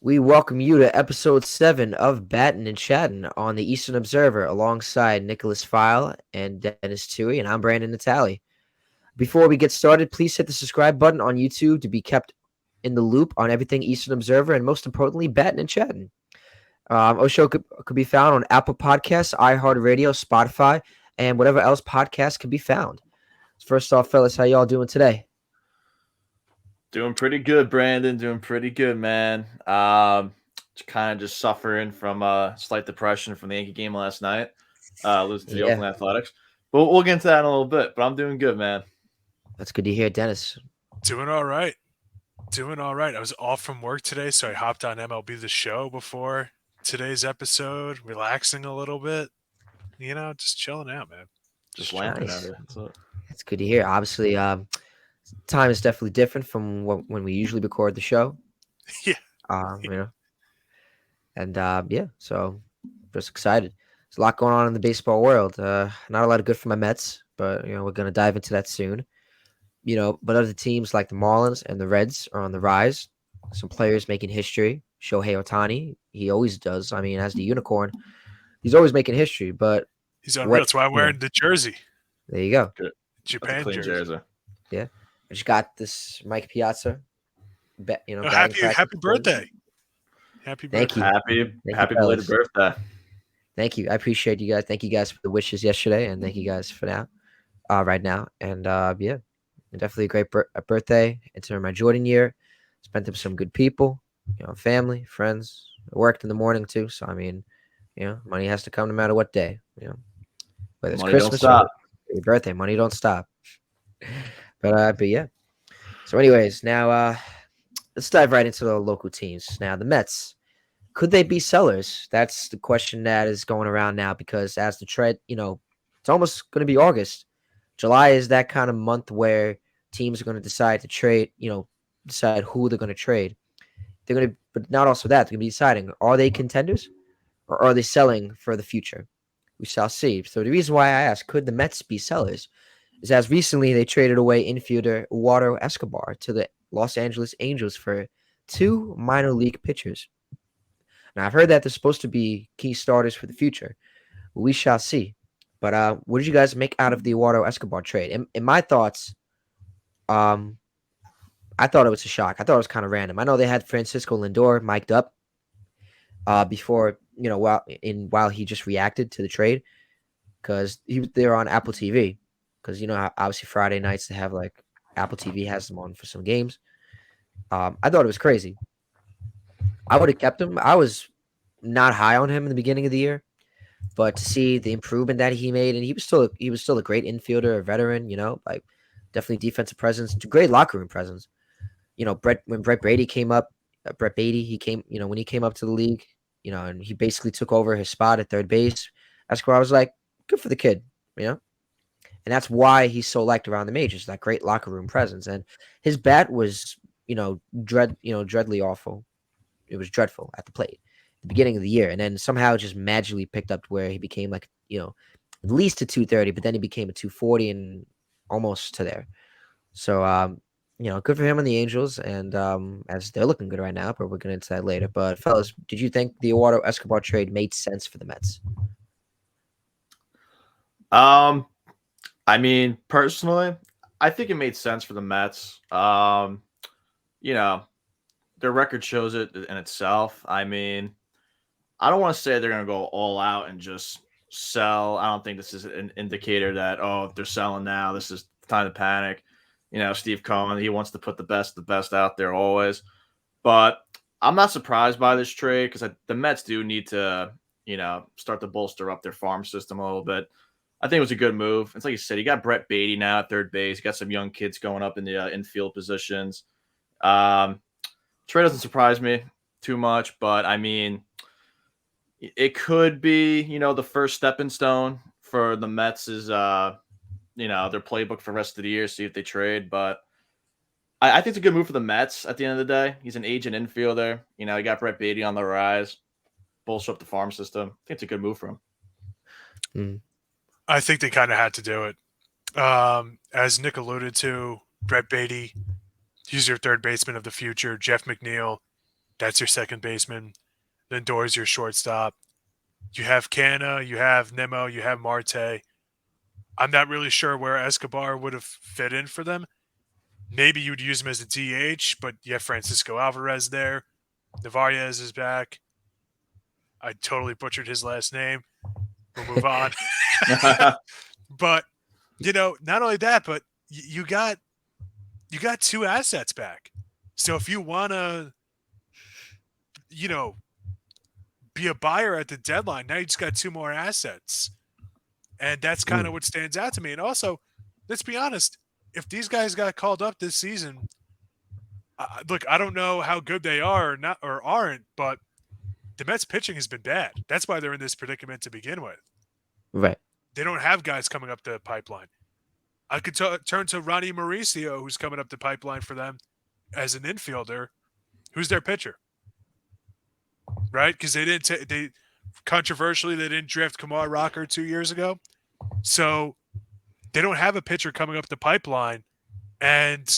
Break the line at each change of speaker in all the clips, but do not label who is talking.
We welcome you to episode 7 of Battin and Chattin on the Eastern Observer alongside Nicholas File and Dennis Tui, and I'm Brandon Natali. Before we get started, please hit the subscribe button on YouTube to be kept in the loop on everything Eastern Observer and most importantly, Battin and Chattin. Our show could be found on Apple Podcasts, iHeartRadio, Spotify, and whatever else podcasts can be found. First off, fellas, how y'all doing today?
Doing pretty good, Brandon. Doing pretty good, man. Kind of just suffering from slight depression from the Yankee game last night, losing to the
Yeah,
Oakland Athletics. But we'll get into that in a little bit. But I'm doing good, man.
that's good to hear, Dennis.
Doing all right. Doing all right. I was off from work today, so I hopped on MLB The Show before today's episode, relaxing a little bit. Just chilling out, man.
Just
chilling.
lamping out
Nice.
here.
That's good to hear. Obviously, time is definitely different from when we usually record the show.
Yeah.
You know, and yeah, so just excited. There's a lot going on in the baseball world. Not a lot of good for my Mets, but we're gonna dive into that soon. But other teams like the Marlins and the Reds are on the rise. Some players making history. Shohei Otani, he always does. I mean, as the unicorn, he's always making history. But
He's unreal.
what
That's why I'm wearing the jersey,
there you go.
Good. That's a
Japan
clean
jersey.
jersey.
Yeah, I just got this Mike Piazza,
Oh,
batting practice.
happy birthday. Happy
Thank
birthday.
you. Thank you,
Happy belated
fellas.
birthday.
Thank you. I appreciate you guys. Thank you guys for the wishes yesterday, and thank you guys for now, right now. And yeah, definitely a great birthday. It's my Jordan year. Spent with some good people, family, friends. I worked in the morning too, so I mean, money has to come no matter what day. Whether it's
Money don't
Christmas or
stop.
your birthday, money don't stop. But yeah. So, anyways, now let's dive right into the local teams. Now, the Mets. Could they be sellers? That's the question that is going around now because as the trend, it's almost going to be August. July is that kind of month where teams are going to decide to trade, decide who they're going to trade. They're going to, but not also that, they're going to be deciding are they contenders or are they selling for the future? We shall see. So the reason why I asked, could the Mets be sellers? Is as recently they traded away infielder Eduardo Escobar to the Los Angeles Angels for 2 minor league pitchers. Now, I've heard that they're supposed to be key starters for the future. We shall see. But what did you guys make out of the Eduardo Escobar trade? In my thoughts, um, I thought it was a shock. I thought it was kind of random. I know they had Francisco Lindor mic'd up before, while he just reacted to the trade because he was there on Apple TV. Because obviously Friday nights they have like Apple TV has them on for some games. I thought it was crazy. I would have kept him. I was not high on him in the beginning of the year. But to see the improvement that he made, and he was still a great infielder, a veteran, like definitely defensive presence, great locker room presence. When Brett Brady came up, Brett Beatty, he came, when he came up to the league, and he basically took over his spot at third base. That's where I was like, good for the kid, and that's why he's so liked around the majors, that great locker room presence. And his bat was, dreadly awful. It was dreadful at the plate at the beginning of the year, and then somehow it just magically picked up to where he became like at least a 230, but then he became a 240 and almost to there. So good for him and the Angels, and as they're looking good right now, but we'll get into that later. But fellas, did you think the Eduardo Escobar trade made sense for the Mets?
Um, I mean, personally, I think it made sense for the Mets. You know, their record shows it in itself. I mean, I don't want to say they're going to go all out and just sell. I don't think this is an indicator that, oh, if they're selling now, this is time to panic. Steve Cohen, he wants to put the best out there always. But I'm not surprised by this trade because the Mets do need to, start to bolster up their farm system a little bit. I think it was a good move. It's like you said, you got Brett Beatty now at third base. You got some young kids going up in the infield positions. Um, Trade doesn't surprise me too much, but I mean, it could be, the first stepping stone for the Mets is, their playbook for the rest of the year, see if they trade. But I think it's a good move for the Mets at the end of the day. He's an agent infielder. You got Brett Beatty on the rise, bolster up the farm system. I think it's a good move for him.
Mm.
I think they kind of had to do it. As Nick alluded to, Brett Beatty, he's your third baseman of the future. Jeff McNeil, That's your second baseman. Lindor's your shortstop. You have Canna, you have Nemo, you have Marte. I'm not really sure where Escobar would have fit in for them. Maybe you'd use him as a DH, but you have Francisco Alvarez there. Navarez is back. I totally butchered his last name. We'll move on. But not only that, but you got two assets back. So if you want to, be a buyer at the deadline, now you just got two more assets, and that's kind of what stands out to me. And also, let's be honest, if these guys got called up this season, look, I don't know how good they are or not or aren't, but the Mets pitching has been bad. That's why they're in this predicament to begin with.
Right.
They don't have guys coming up the pipeline. I could turn to Ronnie Mauricio, who's coming up the pipeline for them as an infielder. Who's their pitcher? Right? Because they controversially, they didn't draft Kumar Rocker 2 years ago. So they don't have a pitcher coming up the pipeline. And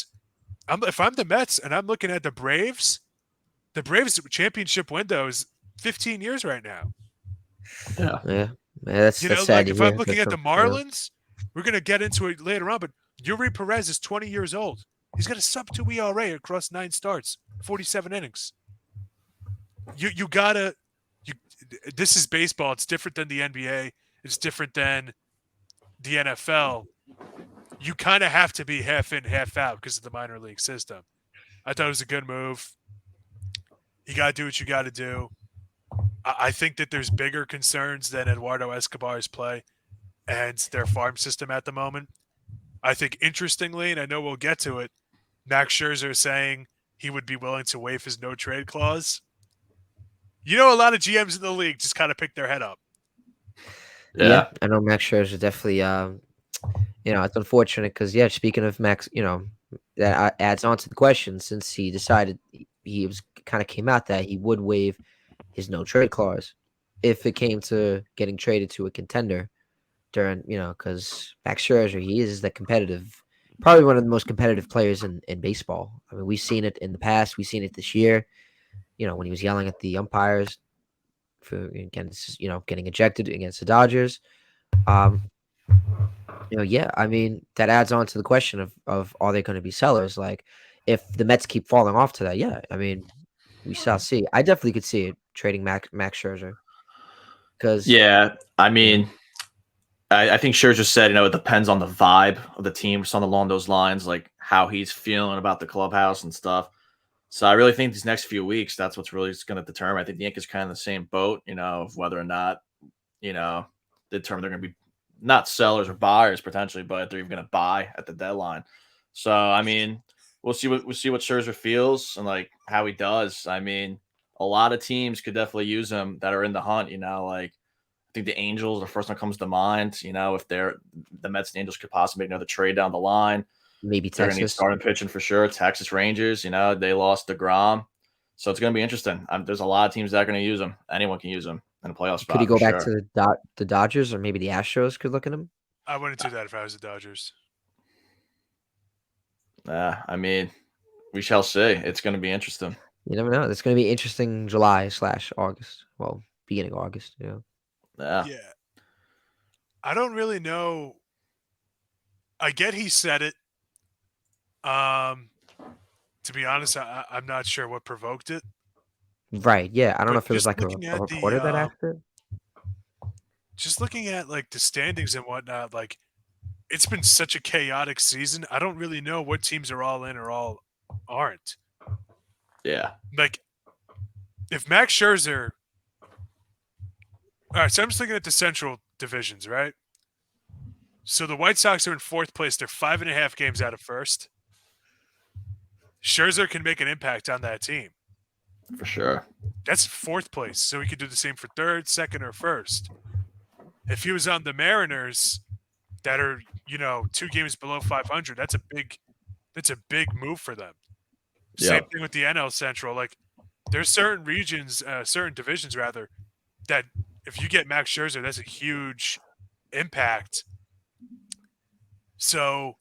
if I'm the Mets and I'm looking at the Braves championship window is 15 years right now.
Yeah. That's sad
like
to
if
hear.
I'm looking at the Marlins, we're going to get into it later on, but Yuri Perez is 20 years old. He's got a sub-2 ERA across 9 starts, 47 innings. You gotta. This is baseball. It's different than the NBA. It's different than the NFL. You kind of have to be half in, half out because of the minor league system. I thought it was a good move. You got to do what you got to do. I think that there's bigger concerns than Eduardo Escobar's play and their farm system at the moment. I think, interestingly, and I know we'll get to it, Max Scherzer saying he would be willing to waive his no-trade clause. A lot of GMs in the league just kind of pick their head up.
Yeah, I know Max Scherzer definitely. It's unfortunate because speaking of Max, that adds on to the question since he decided he was kind of came out that he would waive his no trade clause if it came to getting traded to a contender during because Max Scherzer he is probably one of the most competitive players in baseball. I mean, we've seen it in the past, we've seen it this year. When he was yelling at the umpires for getting ejected against the Dodgers. I mean, that adds on to the question of are they going to be sellers? Like, if the Mets keep falling off to that, I mean, we shall see. I definitely could see it trading Max Scherzer because
I mean, I think Scherzer said it depends on the vibe of the team, something along those lines, like how he's feeling about the clubhouse and stuff. So I really think these next few weeks, that's what's really going to determine. I think the Yankees kind of in the same boat, of whether or not, determine they're going to be not sellers or buyers potentially, but they're even going to buy at the deadline. So I mean, we'll see what Scherzer feels and like how he does. I mean, a lot of teams could definitely use him that are in the hunt. Like I think the Angels, the first one comes to mind. If they're the Mets and Angels could possibly make another trade down the line.
maybe
They're going to need
Texas.
starting pitching for sure. Texas Rangers, they lost DeGrom. So it's going to be interesting. There's a lot of teams that are going to use him. Anyone can use him in a playoff spot.
Could he go
for
back
sure.
to the Dodgers or maybe the Astros could look at him?
I wouldn't do that if I was the Dodgers.
I mean, we shall see. It's going to be interesting.
You never know. It's going to be interesting July/August. Well, beginning of August.
Yeah.
I don't really know. I get he said it. To be honest, I'm not sure what provoked it.
Right. Yeah. I don't know if it was
just
like a
looking at
reporter that asked it.
Just looking at like the standings and whatnot, like it's been such a chaotic season. I don't really know what teams are all in or all aren't.
Yeah.
Like if Max Scherzer. All right, so I'm just looking at the Central divisions, right? So the White Sox are in fourth place. They're 5.5 games out of first. Scherzer can make an impact on that team.
For sure.
That's fourth place. So he could do the same for third, second, or first. If he was on the Mariners that are, 2 games below 500, that's a big move for them. Same thing with the NL Central. Like there's certain regions, certain divisions rather, that if you get Max Scherzer, that's a huge impact. So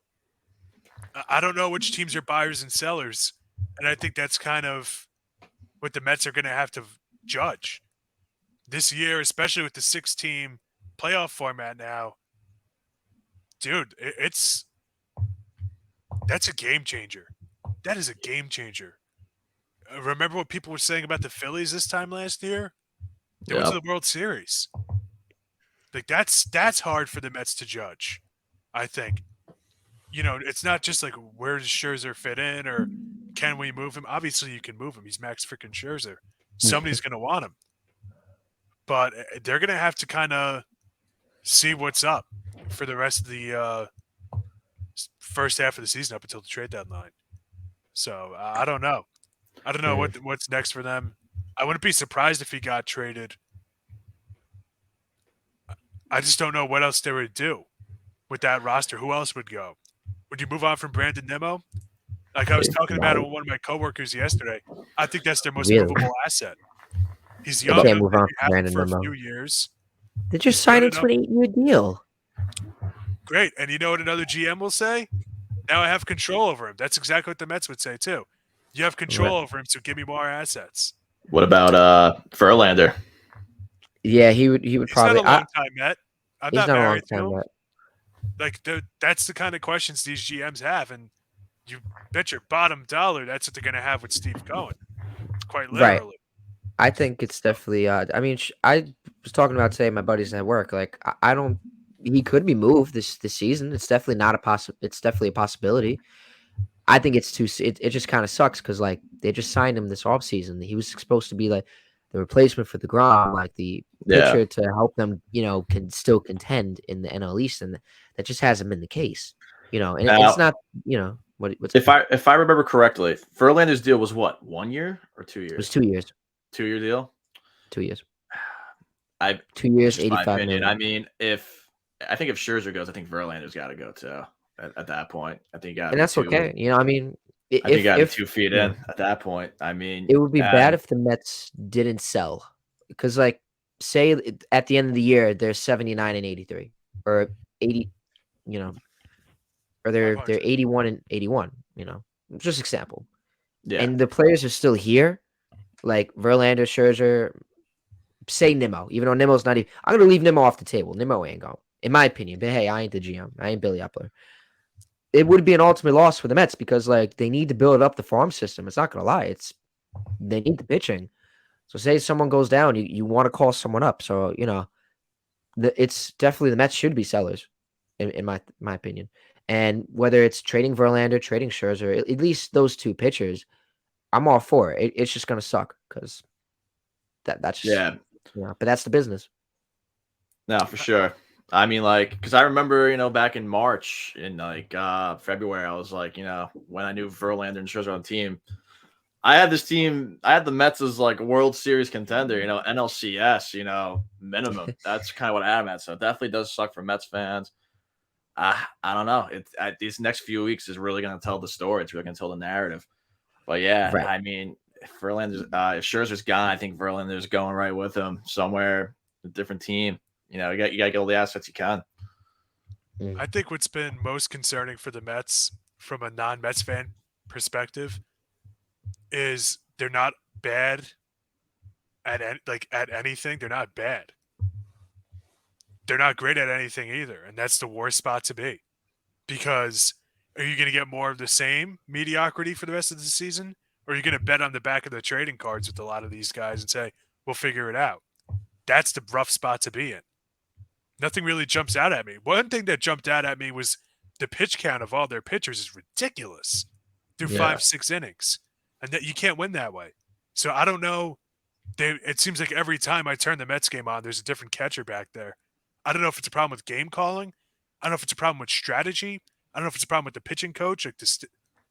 I don't know which teams are buyers and sellers. And I think that's kind of what the Mets are going to have to judge this year, especially with the 6-team playoff format now. Dude, that's a game changer. That is a game changer. Remember what people were saying about the Phillies this time last year? They went to
Yep.
the World Series. Like that's hard for the Mets to judge. I think. It's not just like where does Scherzer fit in or can we move him? Obviously, you can move him. He's Max freaking Scherzer. Somebody's going to want him, but they're going to have to kind of see what's up for the rest of the first half of the season up until the trade deadline. So I don't know. I don't know what's next for them. I wouldn't be surprised if he got traded. I just don't know what else they would do with that roster. Who else would go? Would you move on from Brandon Nimmo? Like I was talking about it with one of my coworkers yesterday. I think that's their most
Really?
movable asset. He's
They
young.
can't move on
You
from
have him
Brandon
for
Nimmo.
a few years.
They just signed him to an 8-year deal.
Great. And you know what another GM will say? Now I have control over him. That's exactly what the Mets would say too. You have control over him, so give me more assets.
What about Verlander?
Yeah, he would
He's
probably.
not a long time Met. I'm
He's
not
not a long
married to
time
him.
Met.
Like that's the kind of questions these GMs have, and you bet your bottom dollar that's what they're going to have with Steve Cohen. Quite literally.
Right. I think it's definitely. I mean, I was talking about today. My buddies at work. Like, I don't. He could be moved this season. It's definitely not a It's definitely a possibility. I think it's too. It just kind of sucks because like they just signed him this offseason. He was supposed to be like the replacement for the Grom, like the pitcher to help them. Can still contend in the NL East, and that just hasn't been the case. And
Now,
it's not. What's
if I remember correctly, Verlander's deal was what, 1 year or 2 years?
It was 2 years.
2-year deal.
2 years.
I
2 years,
just my
85
opinion.
million.
I mean, I think if Scherzer goes, I think Verlander's got to go too. At that point, I think
And that's okay. I mean,
I think you got
if
2 feet in at that point. I mean,
it would be bad if the Mets didn't sell, because like say at the end of the year they're 79 and 83 or 80, or they're 81 and 81. Just example.
Yeah.
And the players are still here, like Verlander, Scherzer, say Nimmo, even though Nimmo's not even. I'm gonna leave Nimmo off the table. Nimmo ain't going, in my opinion. But hey, I ain't the GM. I ain't Billy Epler. It would be an ultimate loss for the Mets because like they need to build up the farm system. It's not gonna lie. They need the pitching. So say someone goes down, you want to call someone up. So it's definitely the Mets should be sellers, in my opinion. And whether it's trading Verlander, trading Scherzer, at least those two pitchers, I'm all for it. It's just gonna suck because that's just, but that's the business.
No, for sure. I mean, like, because I remember, back in March, in like February, I was like, when I knew Verlander and Scherzer on the team, I had this team. I had the Mets as like a World Series contender, NLCS, minimum. That's kind of what I had them at. So it definitely does suck for Mets fans. I don't know. These next few weeks is really going to tell the story. It's really going to tell the narrative. But yeah,
Right.
I mean, if Scherzer's gone, I think Verlander's going right with him somewhere, a different team. You got to get all the assets you can.
I think what's been most concerning for the Mets from a non-Mets fan perspective is they're not bad at anything. They're not bad. They're not great at anything either, and that's the worst spot to be. Because are you going to get more of the same mediocrity for the rest of the season, or are you going to bet on the back of the trading cards with a lot of these guys and say, we'll figure it out? That's the rough spot to be in. Nothing really jumps out at me. One thing that jumped out at me was the pitch count of all their pitchers is ridiculous through 5-6 innings, and that you can't win that way. So I don't know. It seems like every time I turn the Mets game on, there's a different catcher back there. I don't know if it's a problem with game calling. I don't know if it's a problem with strategy. I don't know if it's a problem with the pitching coach, like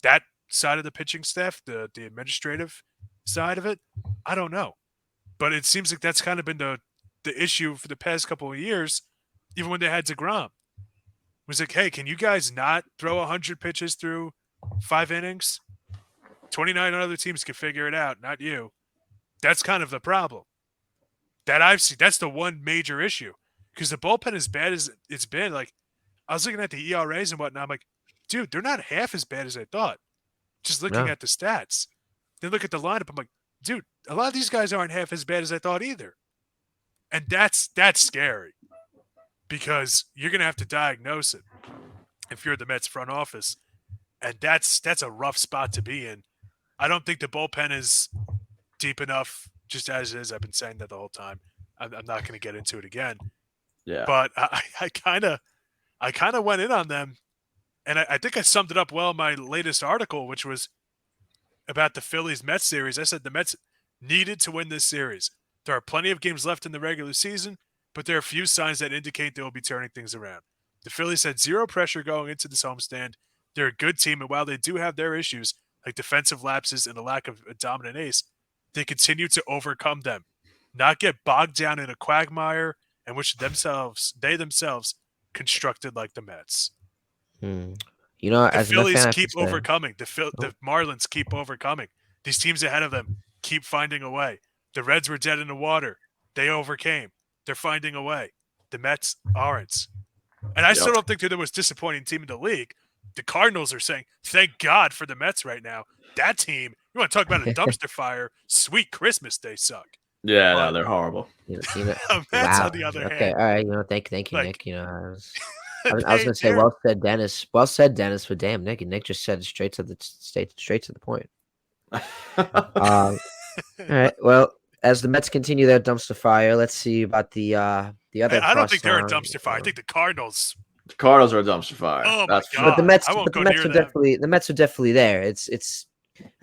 that side of the pitching staff, the administrative side of it. I don't know, but it seems like that's kind of been the issue for the past couple of years. Even when they had DeGrom, it was like, hey, can you guys not throw 100 pitches through 5 innings? 29 other teams can figure it out, not you. That's kind of the problem that I've seen. That's the one major issue, because the bullpen, as bad as it's been, like I was looking at the ERAs and whatnot. I'm like, dude, they're not half as bad as I thought. Just looking at the stats. Then look at the lineup. I'm like, dude, a lot of these guys aren't half as bad as I thought either. And that's scary because you're going to have to diagnose it if you're the Mets front office. And that's a rough spot to be in. I don't think the bullpen is deep enough just as it is. I've been saying that the whole time. I'm not going to get into it again.
Yeah.
But I kind of went in on them, and I think I summed it up well in my latest article, which was about the Phillies Mets series. I said the Mets needed to win this series. There are plenty of games left in the regular season, but there are few signs that indicate they will be turning things around. The Phillies had zero pressure going into this homestand. They're a good team, and while they do have their issues, like defensive lapses and a lack of a dominant ace, they continue to overcome them, not get bogged down in a quagmire in which they themselves constructed like the Mets.
You know,
The
as a Met fan,
Phillies
I have to
keep
say,
overcoming.
oh,
The Marlins keep overcoming. These teams ahead of them keep finding a way. The Reds were dead in the water. They overcame. They're finding a way. The Mets aren't. And I still don't think they're the most disappointing team in the league. The Cardinals are saying, thank God for the Mets right now. That team, you want to talk about a dumpster fire, sweet Christmas, they suck.
Yeah,
But
no, they're horrible.
you know,
the Mets,
wow.
on the other
Okay,
hand,
all right. You know, thank you,
like,
Nick. You know, I was gonna say,
they're-
well said, Dennis. Well said, Dennis. But damn, Nick just said it straight to the point. All right. Well, as the Mets continue their dumpster fire, let's see about the other
I don't think they're a
crosstown.
dumpster fire. I think the Cardinals.
The Cardinals are a dumpster fire.
Oh my
That's for
God!
But the Mets,
I won't
but
go
the Mets
near
are
them.
definitely there. It's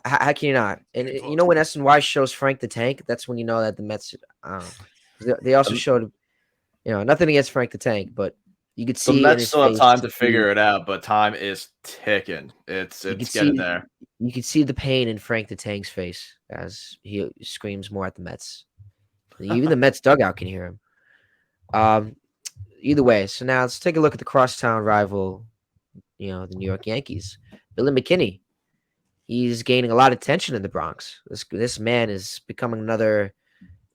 how can you not? And
Look.
you know when SNY shows Frank the Tank, that's when you know that the Mets. They also showed, nothing against Frank the Tank, but you could
The
see in
Mets
his
still have
face.
time to figure it out, but time is ticking. It's
You could
getting
see
there.
you could see the pain in Frank the Tank's face as he screams more at the Mets. Even the Mets dugout can hear him. Either way, so now let's take a look at the crosstown rival, the New York Yankees. Billy McKinney. He's gaining a lot of attention in the Bronx. This man is becoming another,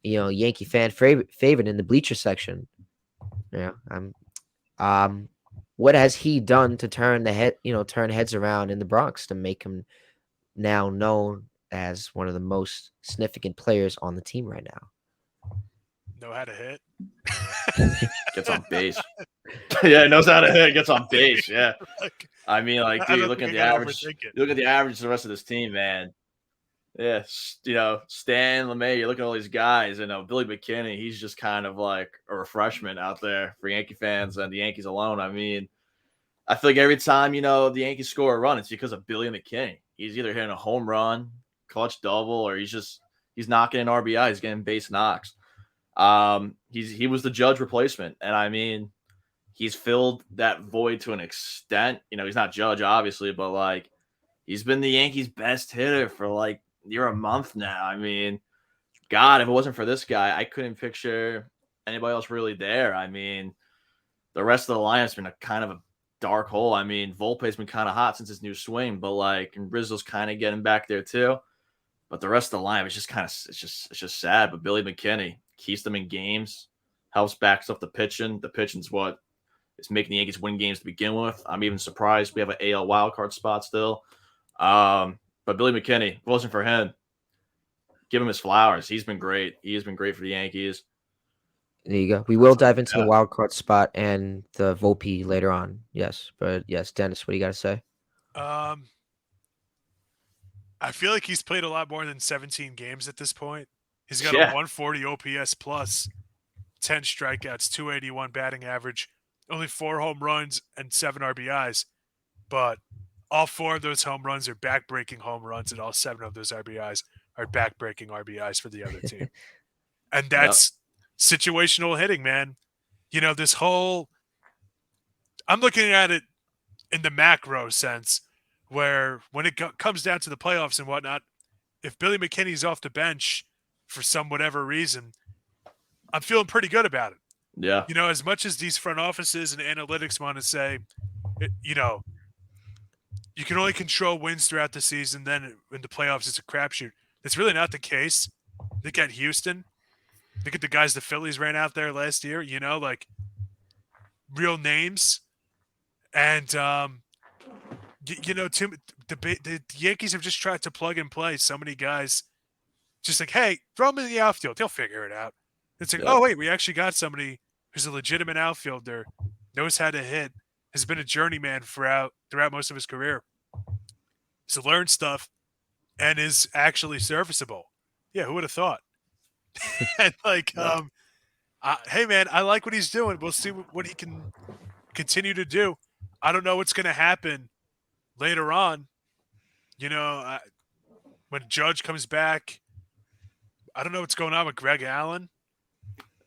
Yankee fan favorite in the bleacher section. Yeah, what has he done to turn turn heads around in the Bronx to make him now known as one of the most significant players on the team right now?
Know how to hit. Gets on base. Yeah, knows how to hit. Gets on base. Yeah. I mean, like, dude, look at the average. Look at the average of the rest of this team, man. Yeah, Stan LeMay. You look at all these guys, Billy McKinney. He's just kind of like a refreshment out there for Yankee fans and the Yankees alone. I mean, I feel like every time the Yankees score a run, it's because of Billy McKinney. He's either hitting a home run, clutch double, or he's knocking in RBI. He's getting base knocks. He was the Judge replacement, and I mean, he's filled that void to an extent. He's not Judge, obviously, but like he's been the Yankees' best hitter for like near a month now. I mean, God, if it wasn't for this guy, I couldn't picture anybody else really there. I mean, the rest of the lineup's been a kind of a dark hole. I mean, Volpe's been kind of hot since his new swing, but like, and Rizzo's kind of getting back there too. But the rest of the lineup is just kind of it's just sad. But Billy McKinney keeps them in games, helps backs up the pitching. The pitching's what is making the Yankees win games to begin with. I'm even surprised we have an AL wildcard spot still. But Billy McKinney, if it wasn't for him, give him his flowers. He's been great. He has been great for the Yankees.
There you go. We will dive into the wild card spot and the Volpe later on. Yes, but yes, Dennis, what do you got to say?
I feel like he's played a lot more than 17 games at this point. He's got a 140 OPS plus, 10 strikeouts, 281 batting average, only 4 home runs and 7 RBIs. But all 4 of those home runs are back-breaking home runs, and all 7 of those RBIs are back-breaking RBIs for the other team. And that's situational hitting, man. This whole – I'm looking at it in the macro sense where when it comes down to the playoffs and whatnot, if Billy McKinney's off the bench for some whatever reason, I'm feeling pretty good about it.
Yeah.
As much as these front offices and analytics want to say, you can only control wins throughout the season. Then in the playoffs, it's a crapshoot. That's really not the case. Look at Houston. Look at the guys the Phillies ran out there last year, like real names. And, the Yankees have just tried to plug and play so many guys Just like, hey, throw him in the outfield. He'll figure it out. It's like,
Yep.
oh, wait, we actually got somebody who's a legitimate outfielder, knows how to hit, has been a journeyman throughout most of his career. So learned stuff and is actually serviceable. Yeah, who would have thought? And like,
Yep.
hey man, I like what he's doing. We'll see what he can continue to do. I don't know what's going to happen later on. You know, when Judge comes back, I don't know what's going on with Greg Allen.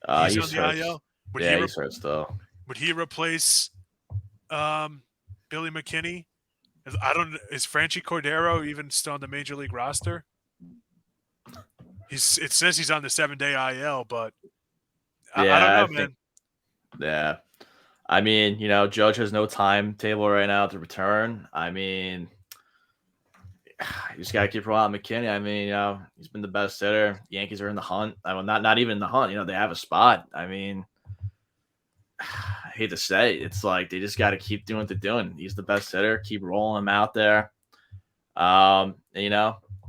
He's on
He's
the
hurt.
IL. Would he
Yeah, he's hurt still.
would he replace Billy McKinney? I don't. Is Franchi Cordero even still on the major league roster? It says he's on the 7-day IL, but I don't
Yeah, I
know,
think.
man.
Yeah, I mean, Judge has no timetable right now to return. I mean, you just gotta keep rolling on McKinney. I mean, he's been the best hitter. Yankees are in the hunt. I mean, not even in the hunt. They have a spot. I mean, I hate to say it, it's like they just got to keep doing what they're doing. He's the best hitter. Keep rolling him out there.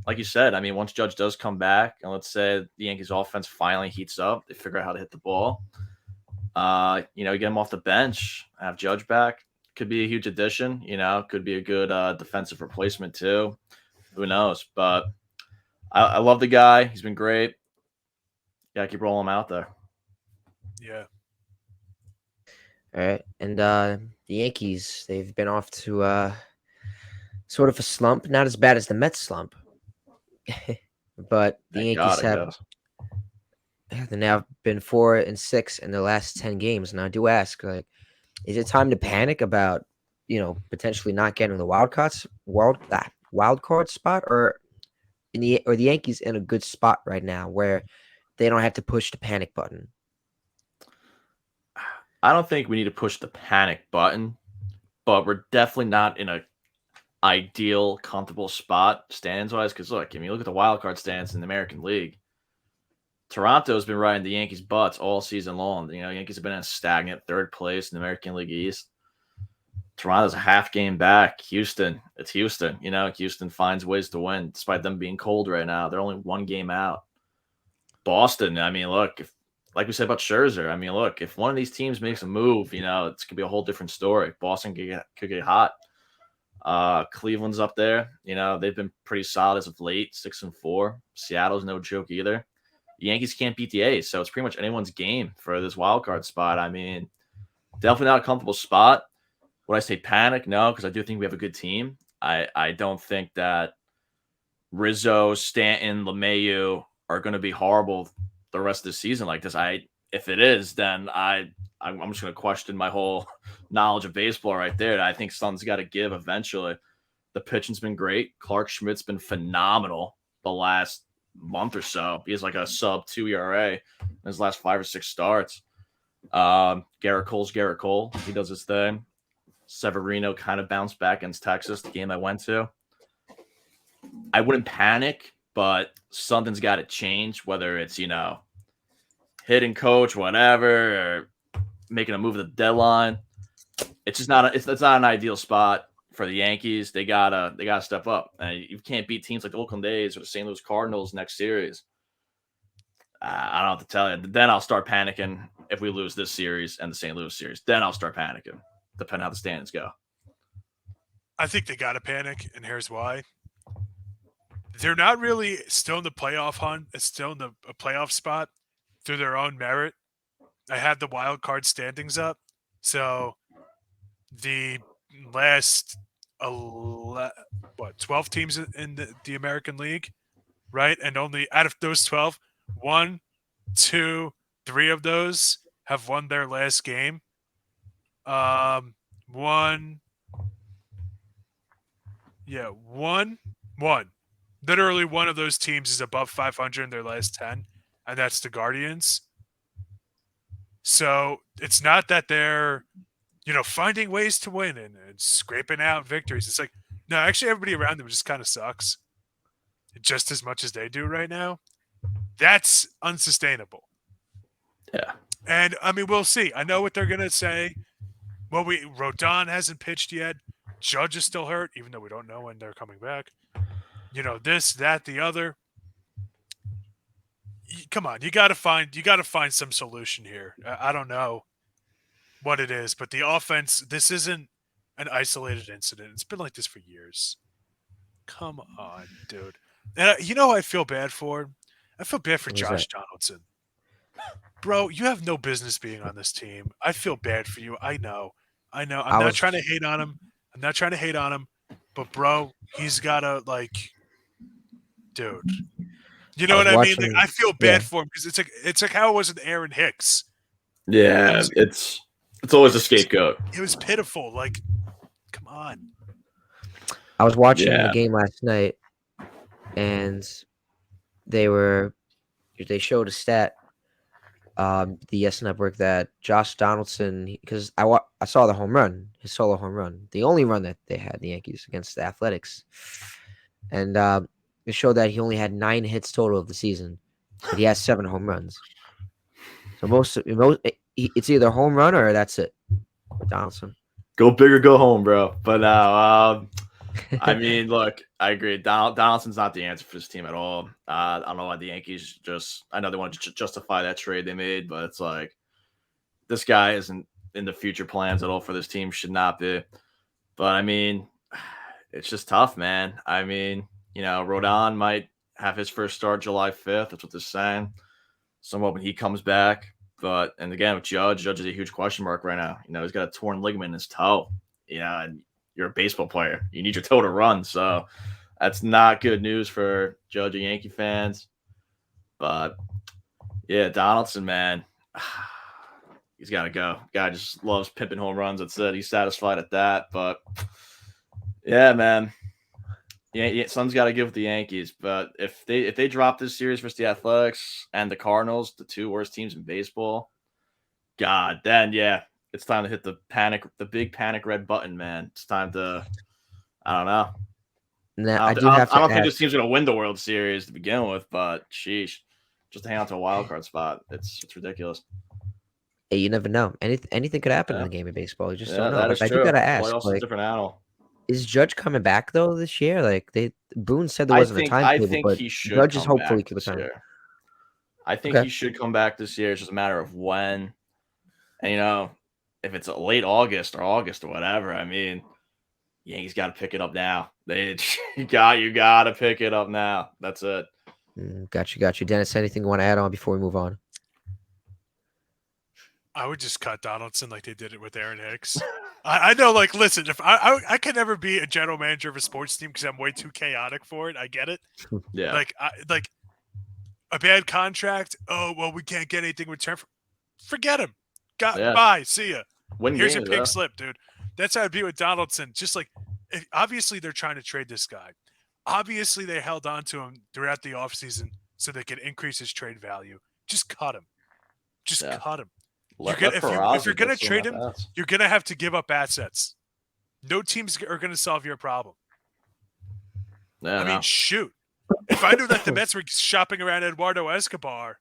Like you said, I mean, once Judge does come back, and let's say the Yankees offense finally heats up, they figure out how to hit the ball. Get him off the bench, have Judge back. Could be a huge addition. Could be a good defensive replacement too. Who knows? But I love the guy. He's been great. Yeah, keep rolling him out there.
Yeah.
All right. And the Yankees, they've been off to sort of a slump, not as bad as the Mets slump. But the
Thank
Yankees
God, I
have
guess.
they've now been 4-6 in the last 10 games. And I do ask, like, is it time to panic about, potentially not getting the wild card spot, or the Yankees in a good spot right now where they don't have to push the panic button?
I don't think we need to push the panic button, but we're definitely not in a ideal, comfortable spot standings wise. Because look, I mean, look at the wild card stands in the American League. Toronto's been riding the Yankees' butts all season long. Yankees have been in a stagnant third place in the American League East. Toronto's a half game back. It's Houston. Houston finds ways to win despite them being cold right now. They're only one game out. Boston, I mean, look, like we said about Scherzer, I mean, look, if one of these teams makes a move, it's gonna be a whole different story. Boston could get hot. Cleveland's up there. They've been pretty solid as of late, 6-4. Seattle's no joke either. The Yankees can't beat the A's, so it's pretty much anyone's game for this wild card spot. I mean, definitely not a comfortable spot. Would I say panic? No, because I do think we have a good team. I don't think that Rizzo, Stanton, LeMahieu are going to be horrible the rest of the season like this. If it is, then I'm just going to question my whole knowledge of baseball right there. I think something's got to give eventually. The pitching's been great. Clark Schmidt's been phenomenal the last month or so. He has like a sub-2 ERA in his last 5 or 6 starts. Garrett Cole's Garrett Cole. He does his thing. Severino kind of bounced back against Texas, the game I went to. I wouldn't panic, but something's got to change, whether it's, hitting coach, whatever, or making a move at the deadline. It's just not it's not an ideal spot for the Yankees. They gotta step up. You can't beat teams like the Oakland A's or the St. Louis Cardinals next series. I don't have to tell you. Then I'll start panicking if we lose this series and the St. Louis series. Then I'll start panicking, depending on how the standings go.
I think they got to panic, and here's why. They're not really still in the playoff hunt. It's still in a playoff spot through their own merit. I had the wild card standings up. So the last 12 teams in the American League, right? And only out of those 12, 1, 2, 3 of those have won their last game. One. Literally one of those teams is above 500 in their last 10, and that's the Guardians. So it's not that they're, finding ways to win and scraping out victories. It's like, no, actually everybody around them just kind of sucks just as much as they do right now. That's unsustainable.
Yeah.
And I mean, we'll see. I know what they're going to say. Well, Rodon hasn't pitched yet. Judge is still hurt, even though we don't know when they're coming back. This, that, the other. come on, you got to find some solution here. I don't know what it is, but the offense. This isn't an isolated incident. It's been like this for years. Come on, dude. And you know who I feel bad for? I feel bad for
What was that?
Josh Donaldson. Bro, you have no business being on this team. I feel bad for you. I know. I know. I'm
I
not
was
trying to hate on him. I'm not trying to hate on him. But bro, he's gotta like, dude. You
I
know
was
what I mean? Like,
watching.
I feel
Yeah,
bad for him because it's like how it was with Aaron Hicks. It
Yeah,
was
it's always a scapegoat.
it was pitiful. Like, come on.
I was watching the
Yeah.
game last night, and they showed a stat, the Yes Network, that Josh Donaldson, because I saw the home run, his solo home run, the only run that they had, the Yankees, against the Athletics, and it showed that he only had 9 hits total of the season, but he has 7 home runs. So it's either home run or that's it with Donaldson.
Go big or go home, bro. But now, I mean, look, I agree. Donaldson's not the answer for this team at all. I don't know why the Yankees I know they want to justify that trade they made, but it's like this guy isn't in the future plans at all for this team. Should not be. But I mean, it's just tough, man. I mean, Rodon might have his first start July 5th. That's what they're saying. So I'm hoping he comes back. And again, with Judge is a huge question mark right now. He's got a torn ligament in his toe. And you're a baseball player. You need your toe to run. So that's not good news for Judge and Yankee fans. But yeah, Donaldson, man, he's got to go. Guy just loves pimping home runs. That's it. He's satisfied at that. But yeah, man. Yeah, Suns got to give with the Yankees, but if they drop this series versus the Athletics and the Cardinals, the two worst teams in baseball, God, then yeah, it's time to hit the big panic red button, man. It's time to, I don't know.
Now, I
I
do
don't,
have
I
to
don't think this
ask.
team's gonna win the World Series to begin with, but sheesh, just to hang on to a wild card spot, it's ridiculous.
Hey, you never know. Anything could happen in
Yeah,
the game of baseball. You just don't
yeah,
know.
that
Like,
is
I do
true.
gotta ask.
Playoffs is a
Like,
different animal.
is Judge coming back though this year? Like, Boone said there
I
wasn't a
think I
timetable,
think
but
he should
Judge is
come
hopefully
back
could
this
return.
year. I think
Okay.
he should come back this year. It's just a matter of when. And if it's late August or whatever, I mean, Yankees got to pick it up now. You got to pick it up now. That's it.
Got you. Dennis, anything you want to add on before we move on?
I would just cut Donaldson like they did it with Aaron Hicks. I know, like, listen, if I can never be a general manager of a sports team because I'm way too chaotic for it. I get it.
Yeah.
Like a bad contract. Oh well, we can't get anything in return. Forget him.
Yeah.
Bye. See ya.
Win
Here's your
games,
pink
though.
slip, dude. That's how I'd be with Donaldson. Just like, obviously they're trying to trade this guy. Obviously they held on to him throughout the offseason so they could increase his trade value. Just cut him. Just
Yeah.
cut him.
Let
If you're
Peraza get
gonna
some
trade him,
at-bats.
you're gonna have to give up assets. No teams are gonna solve your problem.
Yeah,
I mean,
no.
shoot. If I knew that the Mets were shopping around Eduardo Escobar,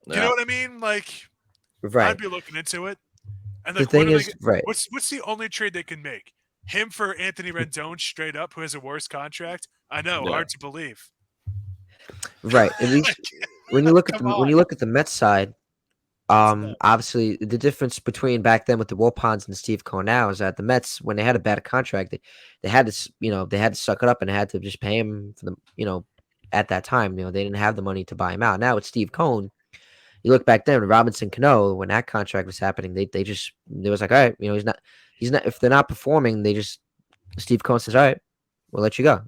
you know
Yeah.
what I mean? Like,
Right.
I'd be looking into it. And
The
like, what
thing
are
is,
they?
right.
What's the only trade they can make? Him for Anthony Rendon straight up, who has a worse contract? I know,
Yeah.
hard to believe.
Right. At least when you look at
Come
when
on.
you look at the Mets side,
It's nuts.
obviously the difference between back then with the Wilpons and Steve Cohen now is that the Mets, when they had a bad contract, they had to they had to suck it up and had to just pay him for the at that time. They didn't have the money to buy him out. Now with Steve Cohen, you look back then, Robinson Cano, when that contract was happening, they was like, all right, he's not, if they're not performing, Steve Cohen says, all right, we'll let you go.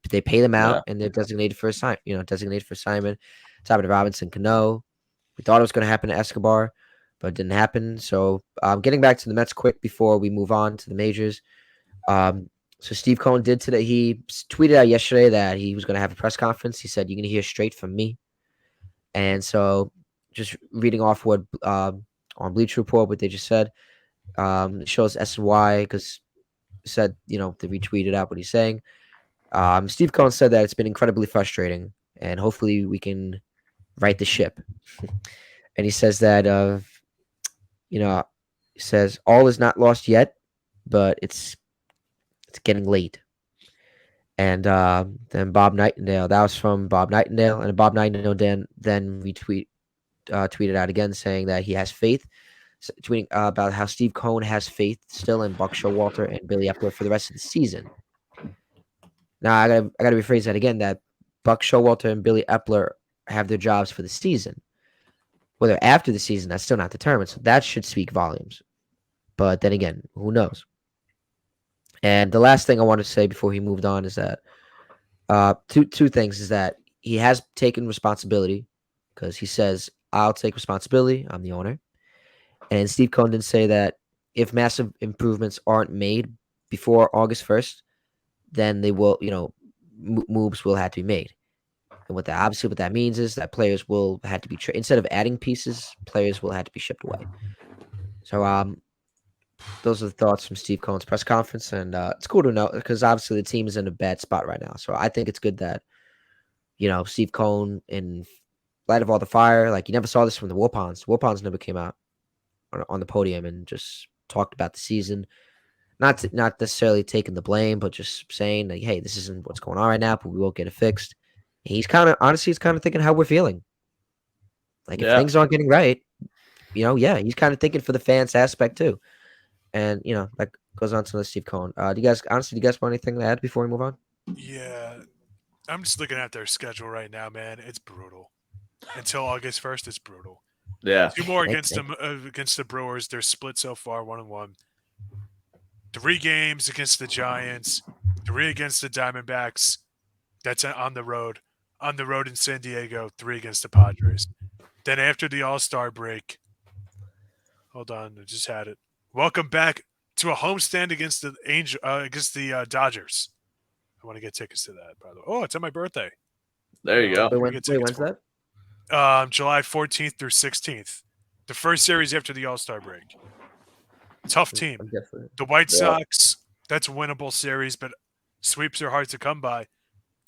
They pay them
Yeah.
out and they're designated for designated for assignment. It's happened to Robinson Cano. We thought it was going to happen to Escobar, but it didn't happen. So getting back to the Mets quick before we move on to the majors. So Steve Cohen did today. He tweeted out yesterday that he was going to have a press conference. He said, "You're going to hear straight from me." And so, just reading off what on Bleacher Report, what they just said, it shows SNY because said they retweeted out what he's saying. Steve Cohen said that it's been incredibly frustrating, and hopefully we can right the ship. And he says that he says all is not lost yet, but it's getting late. And then Bob Nightingale. That was from Bob Nightingale, and Bob Nightingale then tweeted out again saying that he has faith, tweeting about how Steve Cohen has faith still in Buck Showalter and Billy Epler for the rest of the season. Now I gotta rephrase that again. That Buck Showalter and Billy Epler have their jobs for the season. Whether after the season, that's still not determined. So that should speak volumes. But then again, who knows? And the last thing I want to say before he moved on is that two things is that he has taken responsibility because he says, I'll take responsibility. I'm the owner. And Steve Cohen did say that if massive improvements aren't made before August 1st, then they will, moves will have to be made. And what that means is that players will have to be instead of adding pieces, players will have to be shipped away. So those are the thoughts from Steve Cohen's press conference, and it's cool to know because obviously the team is in a bad spot right now. So I think it's good that Steve Cohen, in light of all the fire, like you never saw this from the Warponds. The Warponds never came out on the podium and just talked about the season, not necessarily taking the blame, but just saying like, hey, this isn't what's going on right now, but we will get it fixed. He's kind of thinking how we're feeling. Like if things aren't getting right, he's kind of thinking for the fans aspect too. And that goes on to the Steve Cohen. Do you guys want anything to add before we move on?
Yeah, I'm just looking at their schedule right now, man. It's brutal. Until August 1st, it's brutal.
Yeah.
2 more against the Brewers. They're split so far, 1-1. 3 games against the Giants. 3 against the Diamondbacks. That's on the road. On the road in San Diego. 3 against the Padres. Then after the All-Star break, hold on, I just had it. Welcome back to a homestand against the Dodgers. I want to get tickets to that, by the way. Oh, it's on my birthday.
There you go.
When's that?
July 14th through 16th. The first series after the All-Star break. Tough team. The White Sox, that's a winnable series, but sweeps are hard to come by.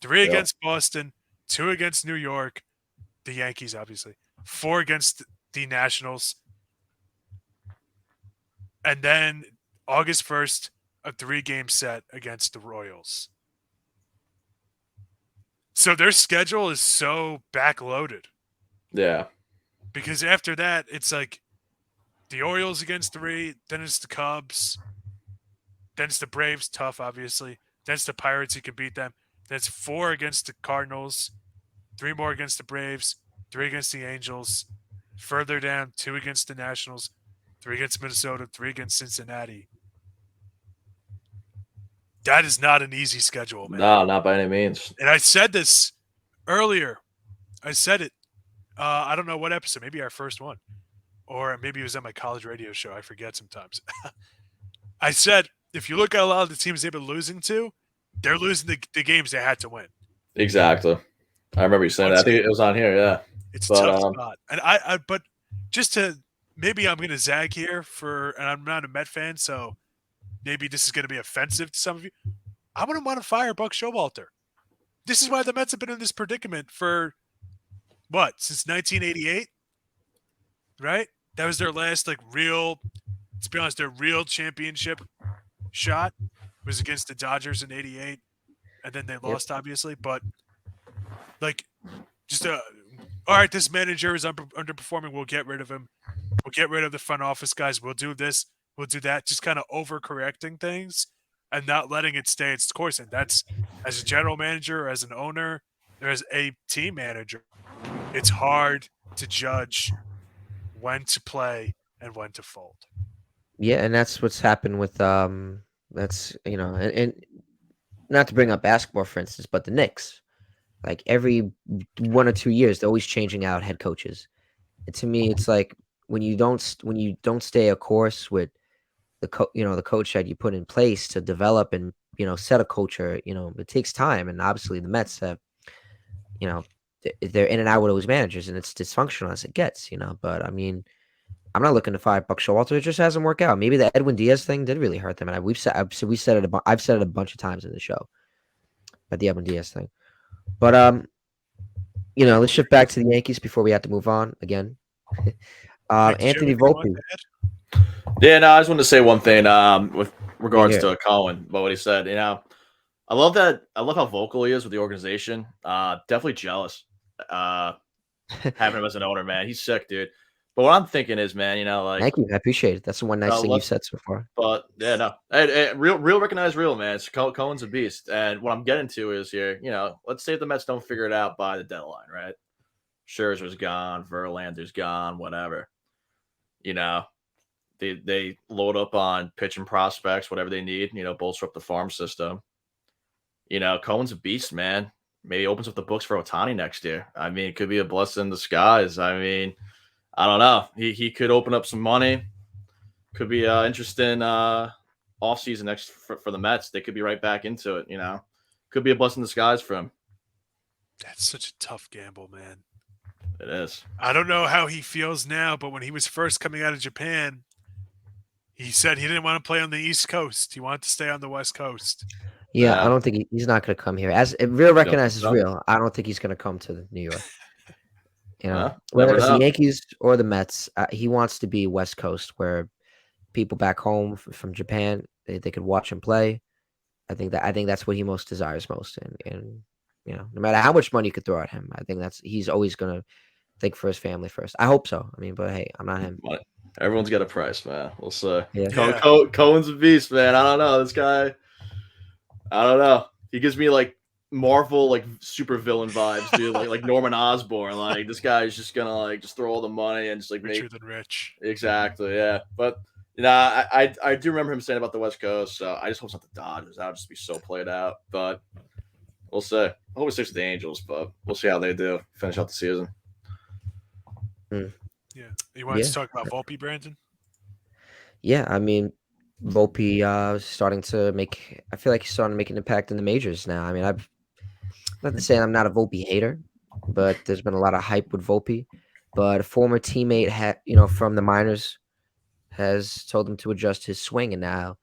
3 against Boston, 2 against New York, the Yankees, obviously. 4 against the Nationals. And then August 1st, a 3-game set against the Royals. So their schedule is so backloaded.
Yeah.
Because after that, it's like the Orioles against 3, then it's the Cubs, then it's the Braves, tough, obviously. Then it's the Pirates, you can beat them. Then it's 4 against the Cardinals, 3 more against the Braves, 3 against the Angels. Further down, 2 against the Nationals, 3 against Minnesota, 3 against Cincinnati. That is not an easy schedule, man.
No, not by any means.
And I said this earlier. I said it. I don't know what episode. Maybe our first one. Or maybe it was on my college radio show. I forget sometimes. I said, if you look at a lot of the teams they've been losing to, they're losing the games they had to win.
Exactly. I remember you saying that. I think it was on here, yeah.
It's a tough spot. And but just to, maybe I'm going to zag here and I'm not a Met fan, so maybe this is going to be offensive to some of you. I wouldn't want to fire Buck Showalter. This is why the Mets have been in this predicament for, since 1988? Right? That was their last, real, let's be honest, their real championship shot was against the Dodgers in 88. And then they lost, obviously. But, all right, this manager is underperforming. We'll get rid of him. We'll get rid of the front office guys. We'll do this. We'll do that. Just kind of overcorrecting things and not letting it stay its course. And that's, as a general manager, as an owner, or as a team manager, it's hard to judge when to play and when to fold.
Yeah, and that's what's happened with that's and not to bring up basketball, for instance, but the Knicks. Like every 1 or 2 years, they're always changing out head coaches. And to me, it's like when you don't stay a course with the coach that you put in place to develop and set a culture. It takes time, and obviously the Mets have, they're in and out with those managers, and it's dysfunctional as it gets. But I mean, I'm not looking to fire Buck Showalter. It just hasn't worked out. Maybe the Edwin Diaz thing did really hurt them, and I've said it a bunch of times in the show about the Edwin Diaz thing. But let's shift back to the Yankees before we have to move on again. Anthony Volpe.
Yeah, no, I just wanted to say one thing with regards to Cohen, about what he said. I love that. I love how vocal he is with the organization. Definitely jealous. Uh, having him as an owner, man, he's sick, dude. But what I'm thinking is, man, like,
Thank you. I appreciate it. That's the one nice thing you've
let's.
said so far.
But yeah, no, hey, real recognize real, man. Cohen's a beast, and what I'm getting to is here. Let's say if the Mets don't figure it out by the deadline, right? Scherzer's gone, Verlander's gone, whatever. You know, they load up on pitching prospects, whatever they need. Bolster up the farm system. Cohen's a beast, man. Maybe opens up the books for Otani next year. I mean, it could be a blessing in disguise. I mean, I don't know. He could open up some money. Could be interesting offseason next for the Mets. They could be right back into it. Could be a blessing in disguise for him.
That's such a tough gamble, man.
It is.
I don't know how he feels now, but when he was first coming out of Japan, he said he didn't want to play on the East Coast. He wanted to stay on the West Coast.
Yeah,
Yeah.
I don't think he's not going to come here. As real recognizes
no.
real, I don't think he's going to come to New York.
Never
Whether it's the
know.
Yankees or the Mets, he wants to be West Coast, where people back home from Japan they could watch him play. I think that's what he most desires most, and no matter how much money you could throw at him, I think he's always going to think for his family first. I hope so. I mean, but hey, I'm not him.
Everyone's got a price, man. We'll see.
Yeah.
Cohen's a beast, man. I don't know. This guy, I don't know. He gives me like Marvel, like super villain vibes, dude. like Norman Osborn. Like this guy is just gonna like just throw all the money and just like
richer than rich.
Exactly, yeah. But I do remember him saying about the West Coast. So I just hope it's not the Dodgers. That would just be so played out. But we'll see. I hope it sticks with the Angels, but we'll see how they do finish out the season.
Yeah. You want to talk about Volpe, Brandon?
Yeah, I mean, Volpe starting to make. I feel like he's starting to make an impact in the majors now. I mean, I'm not to say I'm not a Volpe hater, but there's been a lot of hype with Volpe. But a former teammate from the minors has told him to adjust his swing, and now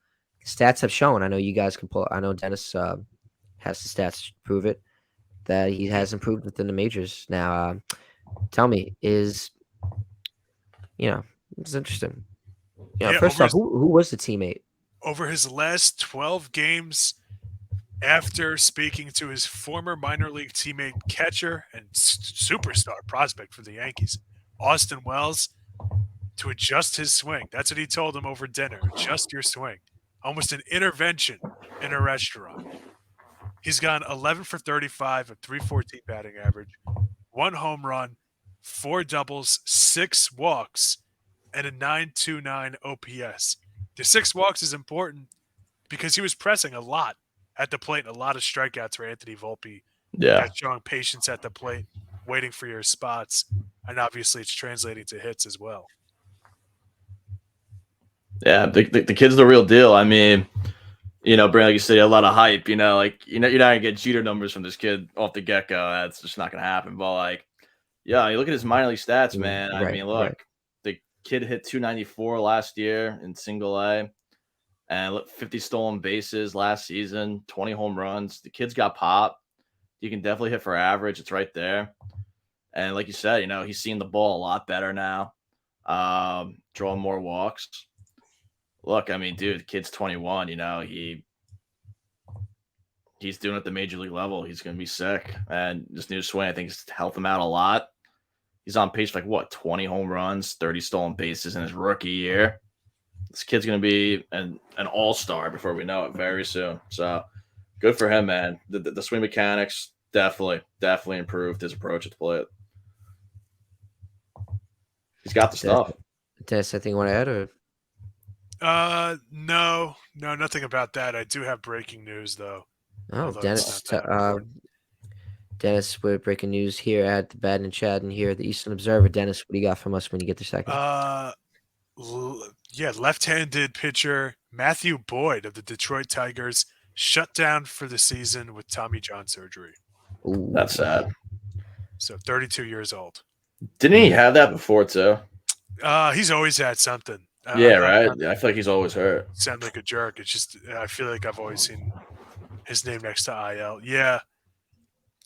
stats have shown. I know you guys can pull. I know Dennis has the stats to prove it that he has improved within the majors. Now, tell me, it's interesting. First off, who was the teammate?
Over his last 12 games, after speaking to his former minor league teammate, catcher, and superstar prospect for the Yankees, Austin Wells, to adjust his swing. That's what he told him over dinner. Adjust your swing. Almost an intervention in a restaurant. He's gone 11 for 35, a 314 batting average, 1 home run, 4 doubles, 6 walks, and a 929 OPS. The 6 walks is important because he was pressing a lot at the plate, and a lot of strikeouts for Anthony Volpe.
Yeah.
Showing patience at the plate, waiting for your spots, and obviously it's translating to hits as well.
Yeah, the kid's the real deal. I mean, Brand, like you said, a lot of hype. You're not gonna get Jeter numbers from this kid off the get go. That's just not gonna happen. But like, yeah, you look at his minor league stats, man. I mean, look, the kid hit 294 last year in Single A, and 50 stolen bases last season, 20 home runs. The kid's got pop. You can definitely hit for average. It's right there. And like you said, he's seeing the ball a lot better now, drawing more walks. Look, I mean, dude, the kid's 21. He's doing it at the major league level. He's going to be sick. And this new swing, I think, has helped him out a lot. He's on pace for 20 home runs, 30 stolen bases in his rookie year. This kid's going to be an all-star before we know it very soon. So good for him, man. The swing mechanics definitely improved his approach at the plate. He's got the stuff.
Dennis, anything you want to add? Or?
No, nothing about that. I do have breaking news though.
Oh, Dennis, with breaking news here at the Battin and Chattin here at the Eastern Observer. Dennis, what do you got from us when you get the second?
Left-handed pitcher Matthew Boyd of the Detroit Tigers shut down for the season with Tommy John surgery.
Ooh,
that's sad.
So 32 years old.
Didn't he have that before too?
He's always had something.
Yeah, right. I feel like he's always hurt.
Sound like a jerk. It's just I feel like I've always seen his name next to IL. Yeah.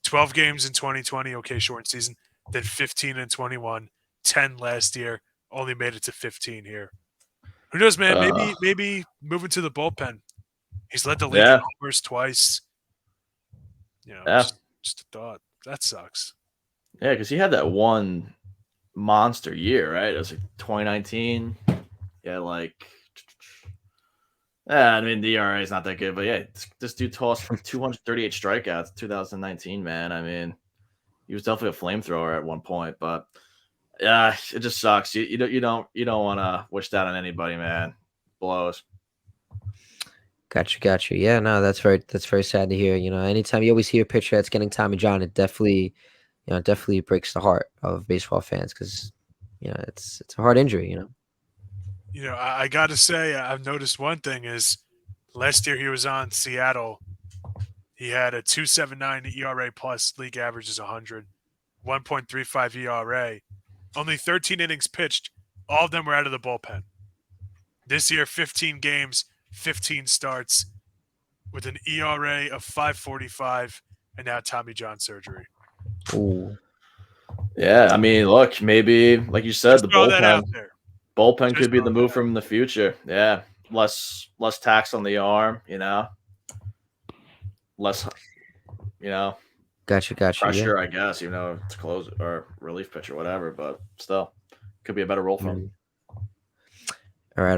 12 games in 2020, okay, short season. Then 15 and 21, 10 last year. Only made it to 15 here. Who knows, man? Maybe moving to the bullpen. He's led the league in homers twice.
Yeah,
Just a thought. That sucks.
yeah, because he had that one monster year, right? It was like 2019. Yeah, like yeah, I mean the ERA is not that good, but yeah, this dude tossed 238 strikeouts in 2019. Man, I mean he was definitely a flamethrower at one point, but yeah, it just sucks. You don't want to wish that on anybody, man. Blows.
Gotcha. Yeah, no, that's very sad to hear. Anytime you always hear a pitcher that's getting Tommy John, it definitely breaks the heart of baseball fans because it's a hard injury.
I got to say, I've noticed one thing is last year he was on Seattle. He had a 2.79 ERA plus, league average is 100, 1.35 ERA, only 13 innings pitched. All of them were out of the bullpen. This year, 15 games, 15 starts, with an ERA of 5.45, and now Tommy John surgery.
Ooh,
Yeah, I mean, look, maybe like you said,
Just
the
throw that out
bullpen
there.
bullpen
Just
could be
throw
the
that
move
out.
from the future. Yeah, less tax on the arm, less
gotcha. Yeah.
pressure, I guess. It's close or relief pitch or whatever, but still could be a better role for him.
Mm.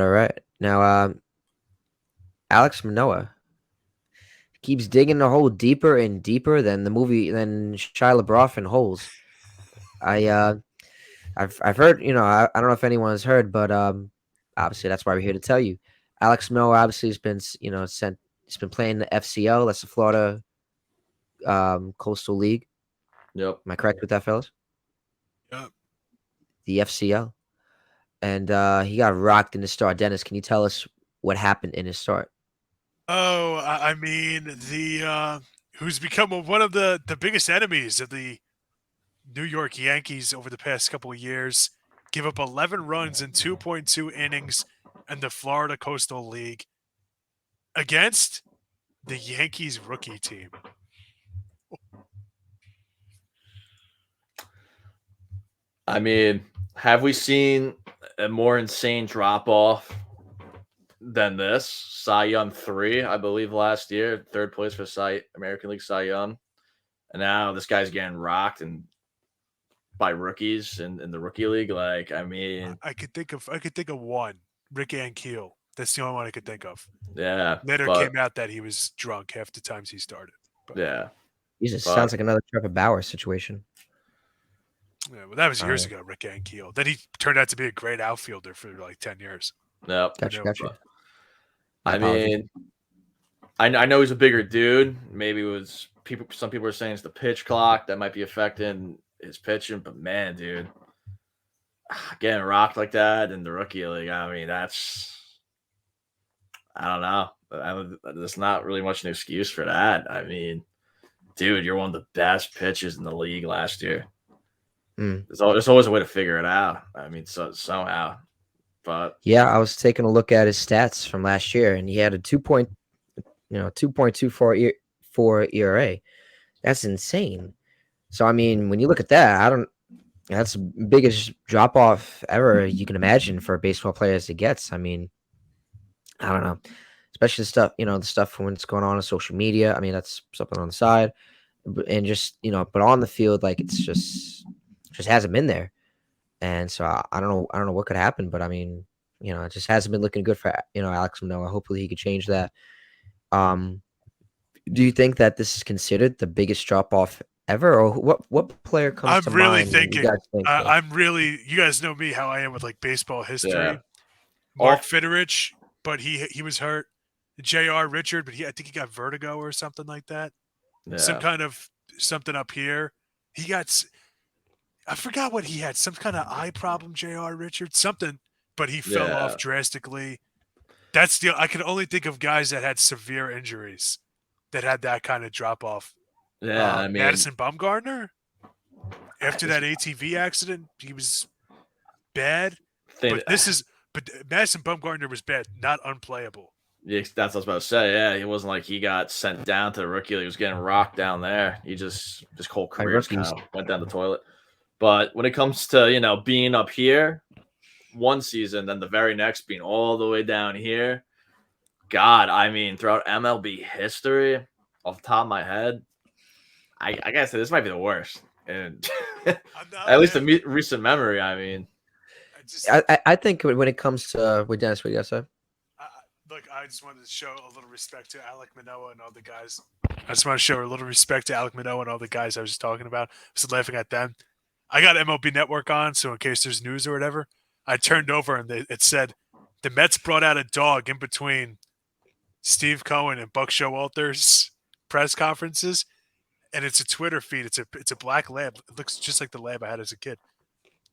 All right. Now, Alex Manoah keeps digging the hole deeper and deeper than Shia LaBeouf in holes. I've heard, I don't know if anyone's heard, but obviously that's why we're here to tell you. Alex Manoah obviously has been, he's been playing the FCL, that's the Florida Coastal League.
Yep.
Am I correct with that, fellas?
Yep.
The FCL. And he got rocked in his start. Dennis, can you tell us what happened in his start?
Oh, I mean, the who's become one of the biggest enemies of the New York Yankees over the past couple of years, give up 11 runs in 2.2 innings in the Florida Coastal League against the Yankees rookie team.
I mean, have we seen a more insane drop off than this? Cy Young 3, I believe, last year, third place for American League Cy Young. And now this guy's getting rocked and by rookies in the rookie league. Like, I mean,
I could think of one, Rick Ankiel. That's the only one I could think of.
yeah,
Later
but
came out that he was drunk half the times he started. But,
yeah,
Jesus,
but
sounds like another Trevor Bauer situation.
yeah, well, that was
All
years
right.
ago, Rick Ankiel. Then he turned out to be a great outfielder for like 10 years.
no.
Gotcha.
But,
My
I
apologies.
mean, I know he's a bigger dude. Maybe it was people. Some people are saying it's the pitch clock that might be affecting his pitching. But man, dude, getting rocked like that in the rookie league. I mean, I don't know. There's not really much an excuse for that. I mean, dude, you're one of the best pitchers in the league last year.
Mm.
There's always a way to figure it out. I mean, somehow, but
Yeah, I was taking a look at his stats from last year, and he had a 2.24 ERA. That's insane. So I mean, when you look at that, that's the biggest drop off ever you can imagine for a baseball player as it gets. I mean, I don't know, especially the stuff when it's going on social media. I mean, that's something on the side, and just but on the field, like it's just hasn't been there. And so I don't know what could happen, but I mean, it just hasn't been looking good for Alex Manoah. Hopefully, he could change that. Um, do you think that this is considered the biggest drop off ever, or what player comes
I'm
to
really
mind when you
thinking.
guys think that?
You guys know me how I am with like baseball history.
yeah,
Mark
all
Fidderich, but he was hurt. J.R. Richard, but I think he got vertigo or something like that. Some
yeah,
kind of something up here. He got I forgot what he had. Some kind of eye problem, J.R. Richard, something, but he fell off
yeah,
drastically. That's the I can only think of guys that had severe injuries that had that kind of drop off.
yeah. I mean,
Madison Bumgarner, after
this
that ATV accident, he was bad.
thing.
But Madison Bumgarner was bad, not unplayable.
Yeah, that's what I was about to say. Yeah, it wasn't like he got sent down to the rookie league. He was getting rocked down there. His whole
By
career just kind
rookies.
of went down the toilet. But when it comes to being up here one season, then the very next being all the way down here, God, I mean, throughout MLB history, off the top of my head, I gotta say this might be the worst, and
I'm not,
at least
man.
in recent memory. I mean,
I just
I think when it comes to with Dennis, what you gotta say?
look. I just wanted to show a little respect to Alec Manoa and all the guys. I just want to show a little respect to Alec Manoa and all the guys I was talking about. I was laughing at them. I got MLB Network on, so in case there's news or whatever, I turned over and it said the Mets brought out a dog in between Steve Cohen and Buck Showalter's press conferences, and it's a Twitter feed. It's a black lab. It looks just like the lab I had as a kid,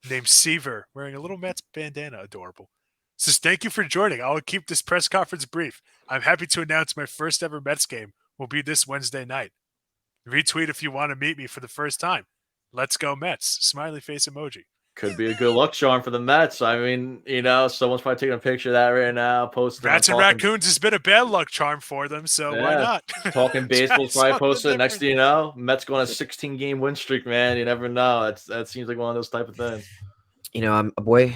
named Seaver, wearing a little Mets bandana. Adorable. Says, thank you for joining. I'll keep this press conference brief. I'm happy to announce my first ever Mets game will be this Wednesday night. Retweet if you want to meet me for the first time. Let's go Mets. Smiley face emoji.
could be a good luck charm for the Mets. I mean, someone's probably taking a picture of that right now, posting.
Rats and
talking,
raccoons has been a bad luck charm for them, so why
yeah,
not?
talking
Try
baseball's probably
something
posted. Next thing you
different.
know, Mets going on a 16-game win streak. Man, you never know. That seems like one of those type of things.
I'm a boy.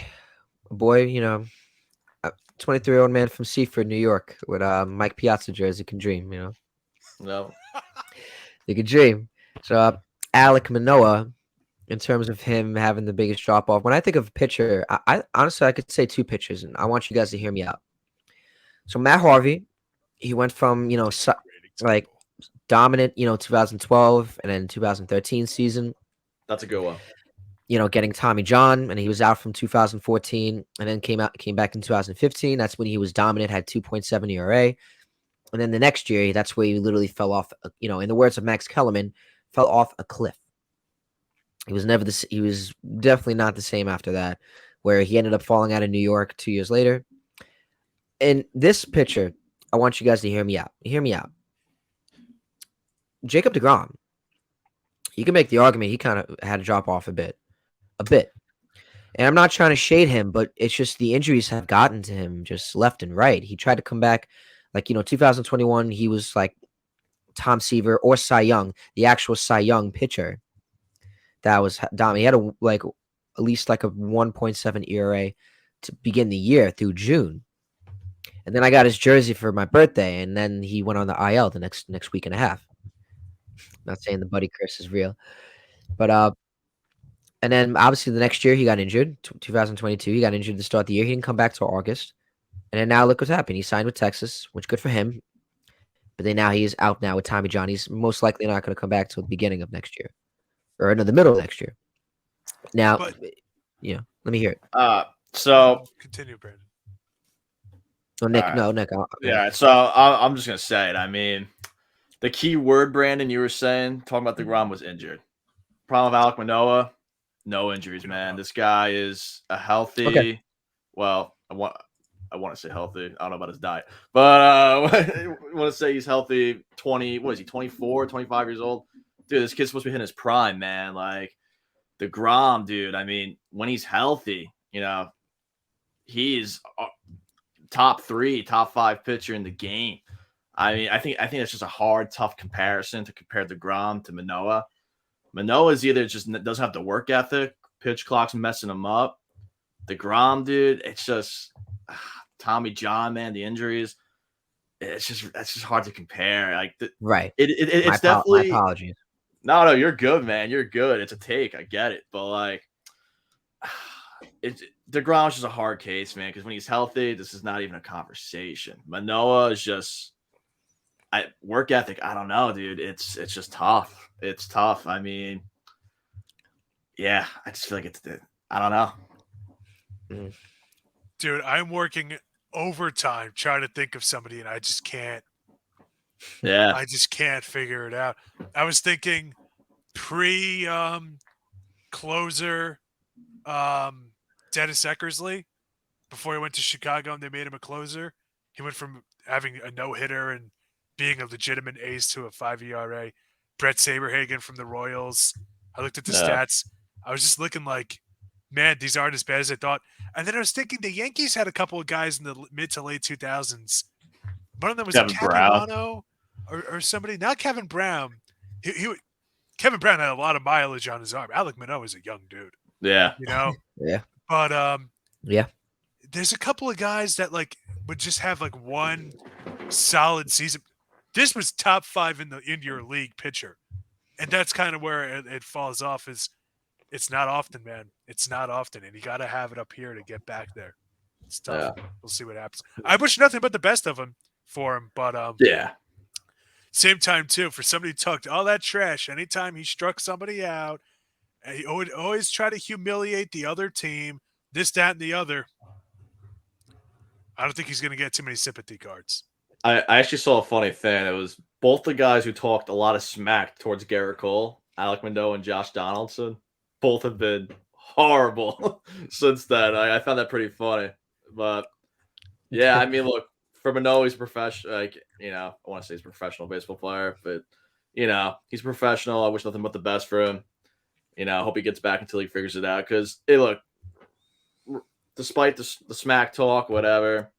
23-year-old man from Seaford, New York, with Mike Piazza jersey can dream.
No,
You can dream. So Alec Manoa, in terms of him having the biggest drop off, when I think of a pitcher, I honestly I could say two pitchers, and I want you guys to hear me out. So Matt Harvey, he went from like dominant, 2012 and then 2013 season,
that's a good one.
getting Tommy John, and he was out from 2014, and then came back in 2015. That's when he was dominant, had 2.7 ERA, and then the next year, that's where he literally fell off. In the words of Max Kellerman, fell off a cliff. He was never this. He was definitely not the same after that, where he ended up falling out of New York 2 years later. And this pitcher, I want you guys to hear me out. Hear me out. Jacob deGrom. You can make the argument he kind of had to drop off a bit. And I'm not trying to shade him, but it's just the injuries have gotten to him just left and right. He tried to come back, 2021. He was like Tom Seaver or Cy Young, the actual Cy Young pitcher. That was dominant. He had at least like a 1.7 ERA to begin the year through June. And then I got his jersey for my birthday, and then he went on the IL the next week and a half. Not saying the buddy curse is real, but and then obviously the next year he got injured. 2022, he got injured to start the year. He didn't come back till August, and then now look what's happened. He signed with Texas, which good for him. But then now he's out now with Tommy John. He's most likely not going to come back till the beginning of next year, or no, the middle of next year. Now,
But-
let me hear it.
So
Continue, Brandon.
Oh, Nick,
All right.
no, Nick.
yeah, so I'm just gonna say it. I mean, the key word, Brandon, you were saying talking about deGrom was injured. Problem with Alec Manoa, no injuries, man. This guy is a healthy.
Okay.
Well, I want to say healthy. I don't know about his diet, but I want to say he's healthy. 20. What is he? 24, 25 years old. Dude, this kid's supposed to be hitting his prime, man. Like deGrom, dude. I mean, when he's healthy, he's top 3, top 5 pitcher in the game. I mean, I think that's just a hard, tough comparison to compare deGrom to Manoa. Manoa is either just doesn't have the work ethic, pitch clock's messing him up. deGrom, dude, it's just Tommy John, man, the injuries. That's just hard to compare. Like
Right.
it's definitely.
My apologies.
No, you're good, man. You're good. It's a take. I get it, but like, deGrom's just a hard case, man. Because when he's healthy, this is not even a conversation. Manoa is just work ethic. I don't know, dude. It's just tough. It's tough. I mean, yeah, I just feel like I don't know.
Dude, I'm working overtime trying to think of somebody, and I just can't.
Yeah,
I just can't figure it out. I was thinking closer Dennis Eckersley before he went to Chicago and they made him a closer. He went from having a no-hitter and being a legitimate ace to a 5 ERA. Brett Saberhagen from the Royals. I looked at the stats. I was just looking like, man, these aren't as bad as I thought. And then I was thinking the Yankees had a couple of guys in the mid to late 2000s. One of them was
Kevin Brown.
Capuano or somebody. Not Kevin Brown. Kevin Brown had a lot of mileage on his arm. Alec Manoa is a young dude.
Yeah.
Yeah.
But
Yeah.
there's a couple of guys that like would just have like one solid season. This was top 5 in your league pitcher. And that's kind of where it falls off. Is it's not often, man. It's not often, and you got to have it up here to get back there. It's tough.
Yeah.
We'll see what happens. I wish nothing but the best of him for him, but
Yeah.
same time too, for somebody who talked all that trash anytime he struck somebody out, and he would always try to humiliate the other team, this, that, and the other. I don't think he's going to get too many sympathy cards.
I actually saw a funny thing. It was both the guys who talked a lot of smack towards Garrett Cole, Alec Manoah, and Josh Donaldson. Both have been horrible since then. I found that pretty funny. But yeah, I mean, look, for Manoah, he's professional. Like, I want to say he's a professional baseball player, but he's professional. I wish nothing but the best for him. I hope he gets back until he figures it out. Because hey, look, despite the smack talk, whatever.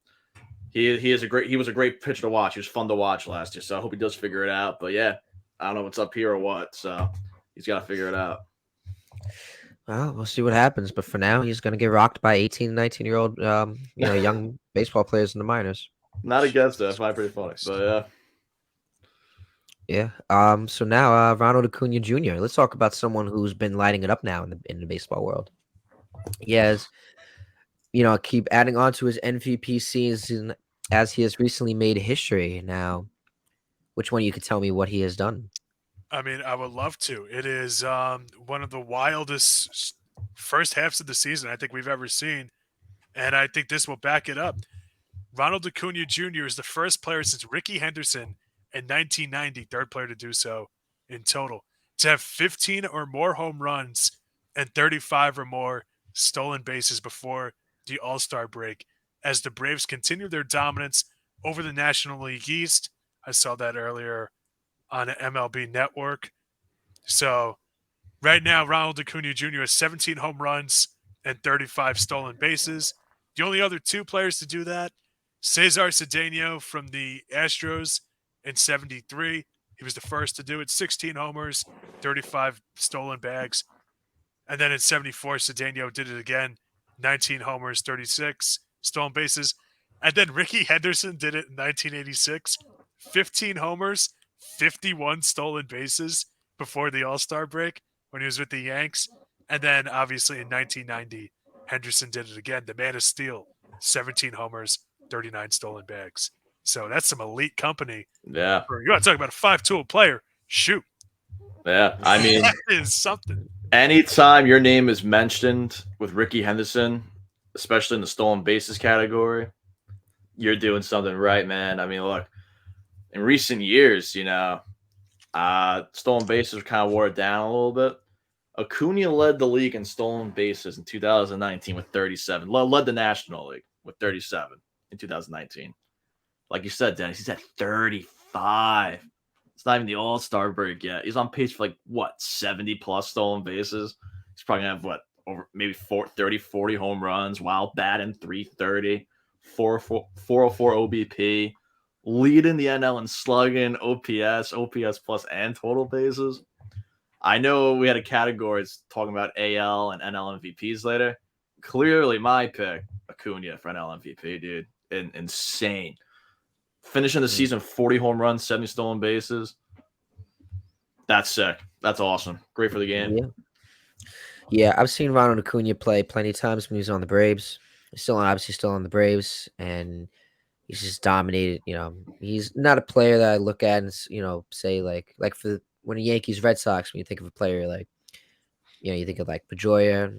He was a great pitcher to watch. He was fun to watch last year, so I hope he does figure it out. But yeah, I don't know what's up here or what, so he's got to figure it out.
Well, we'll see what happens. But for now, he's going to get rocked by 18, 19-year-old, young baseball players in the minors.
Not against it. I find it pretty funny, but
yeah. So now, Ronald Acuna Jr. Let's talk about someone who's been lighting it up now in the baseball world. He has, keep adding on to his MVP season as he has recently made history. Now, which one you could tell me what he has done?
I mean, I would love to. It is one of the wildest first halves of the season I think we've ever seen, and I think this will back it up. Ronald Acuna Jr. is the first player since Ricky Henderson in 1990, third player to do so in total, to have 15 or more home runs and 35 or more stolen bases before the All-Star break as the Braves continue their dominance over the National League East. I saw that earlier on MLB Network. So right now, Ronald Acuna Jr. has 17 home runs and 35 stolen bases. The only other two players to do that, Cesar Cedeno from the Astros in 73. He was the first to do it. 16 homers, 35 stolen bags. And then in 74, Cedeno did it again. 19 homers, 36 stolen bases. And then Ricky Henderson did it in 1986. 15 homers, 51 stolen bases before the All-Star break when he was with the Yanks. And then obviously in 1990, Henderson did it again. The man of steel, 17 homers, 39 stolen bags. So that's some elite company.
yeah.
You want to talk about a five-tool player? Shoot.
Yeah. I mean,
that is something.
Anytime your name is mentioned with Ricky Henderson, especially in the stolen bases category, you're doing something right, man. I mean, look, in recent years, stolen bases were kind of wore down a little bit. Acuna led the league in stolen bases in 2019 with 37. Led the National League with 37 in 2019. Like you said, Dennis, he's at 35. It's not even the All-Star break yet. He's on pace for 70 plus stolen bases. He's probably gonna have over maybe 40 home runs while batting 330, 404 OBP, leading the NL in slugging, OPS plus, and total bases. I know we had a category talking about AL and NL MVPs later. Clearly, my pick, Acuna for NL MVP, dude. Insane. Finishing the season 40 home runs, 70 stolen bases. That's sick. That's awesome. Great for the game.
Yeah, I've seen Ronald Acuna play plenty of times when he was on the Braves. He's obviously still on the Braves, and he's just dominated. He's not a player that I look at and say like for when the Yankees Red Sox, when you think of a player you think of Pedroia,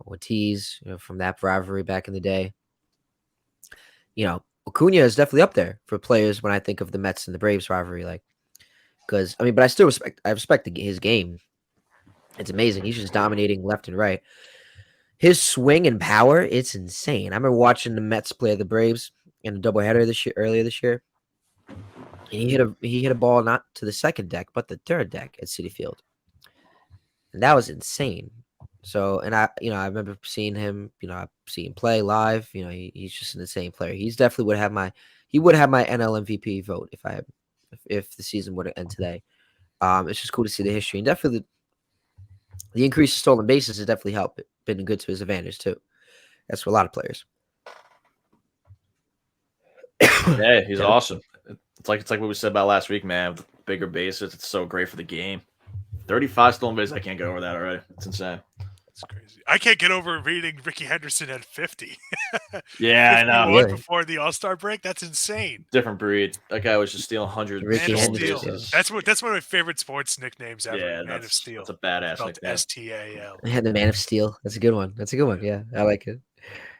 Ortiz, from that rivalry back in the day. Acuna is definitely up there for players when I think of the Mets and the Braves rivalry, but I still respect his game. It's amazing. He's just dominating left and right. His swing and power, it's insane. I remember watching the Mets play the Braves in a doubleheader earlier this year. And he hit a ball not to the second deck, but the third deck at Citi Field. And that was insane. So, and I remember seeing him, I see him play live. He's just an insane player. He's definitely would have my NL MVP vote if the season were to end today. It's just cool to see the history, and definitely the increase in stolen bases has definitely been good to his advantage too. That's for a lot of players.
Yeah, he's awesome. It's like what we said about last week, man. With bigger bases, it's so great for the game. 35 stolen bases. I can't get over that already. It's insane.
It's crazy. I can't get over reading Ricky Henderson at 50.
Yeah, I know.
51
Really?
before the All-Star break. That's insane.
Different breed. That guy was just stealing 100
Ricky
Man of
stolen
Steel.
bases.
That's one of my favorite sports nicknames ever.
Yeah,
Man of Steel.
that's a badass
Spelled
nickname.
STAL.
I had the Man of Steel. That's a good one. That's a good one. Yeah, I like it.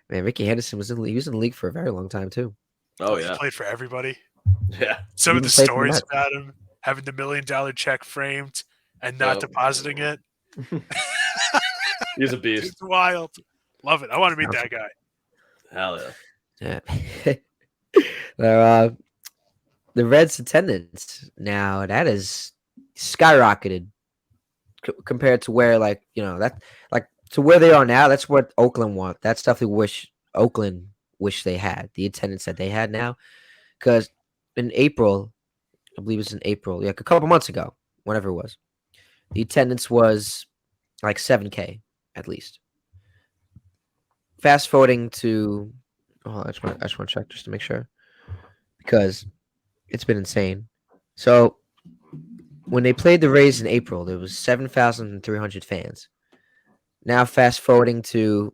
Man, Ricky Henderson he was in the league for a very long time too.
Oh
He
yeah,
played for everybody.
yeah.
Some of
even
the
played for the
stories
Mets.
about him having the $1 million check framed and not
Yep.
depositing it.
He's a beast.
It's wild. Love it. I want to meet that guy.
Hell yeah.
Yeah. Now, the Reds' attendance now that is skyrocketed compared to where to where they are now. That's what Oakland want. That's stuff Oakland wish they had, the attendance that they had now. Because in April, I believe it was in April, like a couple months ago, whenever it was, the attendance was like 7K at least. Fast forwarding to, I just want to check just to make sure, because it's been insane. So when they played the Rays in April, there was 7,300 fans. Now fast forwarding to,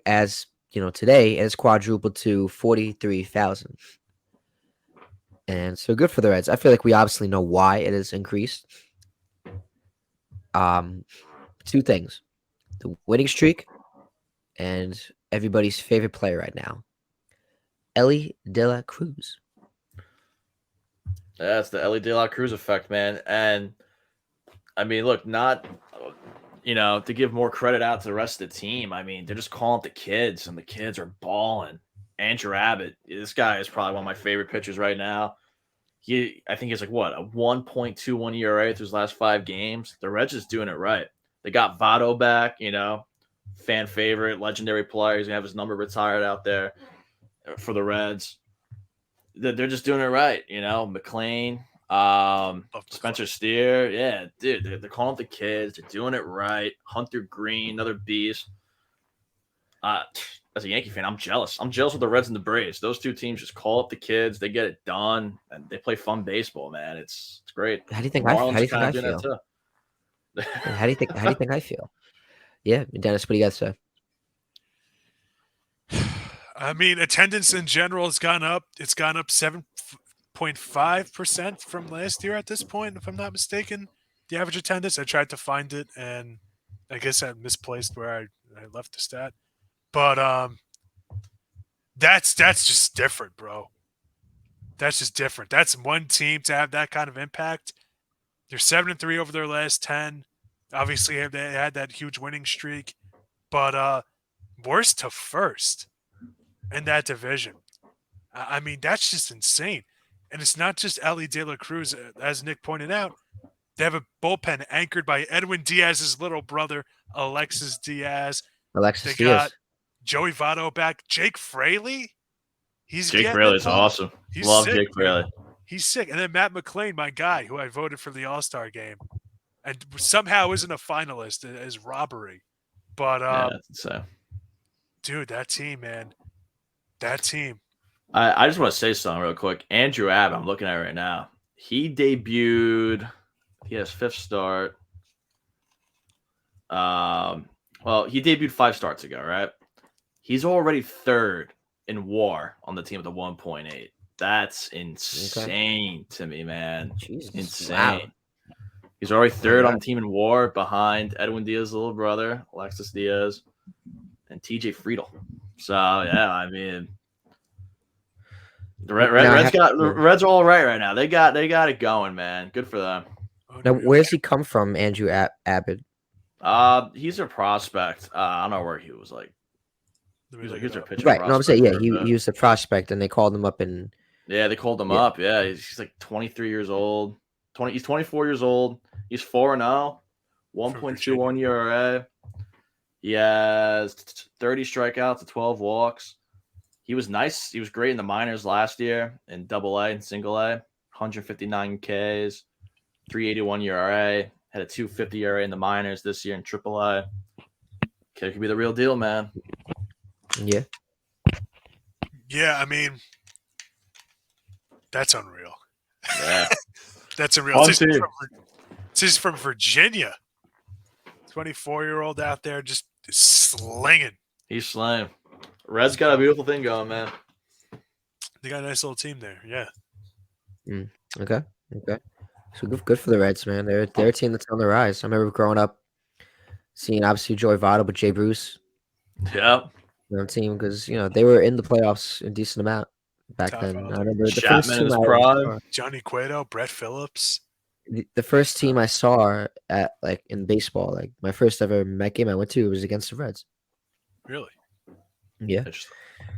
as today, it's quadrupled to 43,000. And so good for the Reds. I feel like we obviously know why it has increased. Two things: the winning streak and everybody's favorite player right now, Ellie De La Cruz.
Yeah, it's the Ellie De La Cruz effect, man. And I mean, look, not to give more credit out to the rest of the team. I mean, they're just calling up the kids, and the kids are balling. Andrew Abbott, this guy is probably one of my favorite pitchers right now. I think he's like what, a 1.21 ERA through his last 5 games. The Reds is doing it right. They got Votto back, fan favorite, legendary player. He's gonna have his number retired out there for the Reds. They're just doing it right, McLean, Spencer Steer, yeah, dude, they're calling up the kids. They're doing it right. Hunter Green, another beast. As a Yankee fan, I'm jealous. I'm jealous with the Reds and the Braves. Those two teams just call up the kids. They get it done, and they play fun baseball, man. It's great.
How do you think
The
I
Marlins are
feel?
kinda doing that too.
How do you think I feel? Yeah, Dennis, what do you guys say?
I mean, attendance in general has gone up. It's gone up 7.5% from last year at this point, if I'm not mistaken. The average attendance. I tried to find it, and I guess I misplaced where I left the stat. But that's just different, bro. That's just different. That's one team to have that kind of impact. They're 7-3 over their last 10. Obviously, they had that huge winning streak, but worst to first in that division. I mean, that's just insane. And it's not just Ellie De La Cruz, as Nick pointed out. They have a bullpen anchored by Edwin Diaz's little brother, Alexis Diaz.
Alexis
They
Diaz.
got Joey Votto back. Jake Fraley.
Jake Fraley's awesome.
He's
Love
sick,
Jake Fraley.
He's sick. And then Matt McLean, my guy, who I voted for the All-Star game, and somehow isn't a finalist, is robbery. But,
Yeah, that's insane.
dude, that team, man. That team.
I just want to say something real quick. Andrew Abbott, I'm looking at it right now. He debuted. He has 5th start. Well, he debuted 5 starts ago, right? He's already 3rd in WAR on the team with a 1.8. That's insane to me, man.
Jesus.
Insane.
Wow.
He's already 3rd on the team in WAR behind Edwin Diaz's little brother, Alexis Diaz, and TJ Friedel. So yeah, I mean, the Reds are all right now. They got it going, man. Good for them.
Now, where's he come from, Andrew Abbott?
He's a prospect. I don't know where he was like. He's their pitcher.
Right. No, I'm saying, yeah, he
was
was the prospect, and they called him up and.
Yeah, they called him up. Yeah, he's like 23 years old. He's 24 years old. He's 4-0, 1.21 ERA. He has 30 strikeouts to 12 walks. He was nice. He was great in the minors last year in Double-A and Single-A. 159 Ks, 381 ERA. Had a 250 ERA in the minors this year in Triple-A. Kid could be the real deal, man.
Yeah.
Yeah, I mean, that's unreal.
Yeah.
That's unreal. This is from Virginia. 24-year-old out there just slinging.
He's slaying. Red's got a beautiful thing going, man.
They got a nice little team there. Yeah.
Okay. So good for the Reds, man. They're a team that's on the rise. I remember growing up, seeing obviously Joey Votto, but Jay Bruce,
Yep.
team because they were in the playoffs a decent amount back
Top
then. I
five.
remember the first
Chapman in
team
his
I
prime.
saw,
Johnny Cueto, Brett Phillips.
the first team I saw at like in baseball, like my first ever Met game I went to was against the Reds.
Really?
Yeah.
Interesting.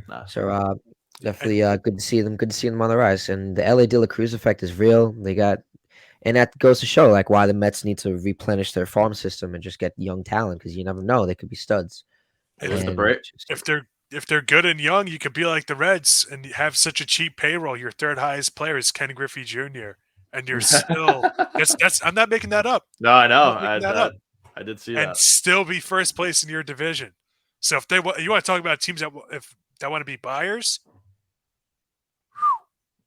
Nice.
So definitely good to see them. Good to see them on the rise. And the LA De La Cruz effect is real. And that goes to show like why the Mets need to replenish their farm system and just get young talent because you never know, they could be studs.
And
Look at the
And
break.
if they're good and young, you could be like the Reds and have such a cheap payroll. Your third highest player is Ken Griffey Jr. And you're still that's I'm not making that up.
No, I know.
I'm not making that up.
I did see
And
that.
still be first place in your division. So if you want to talk about teams that want to be buyers,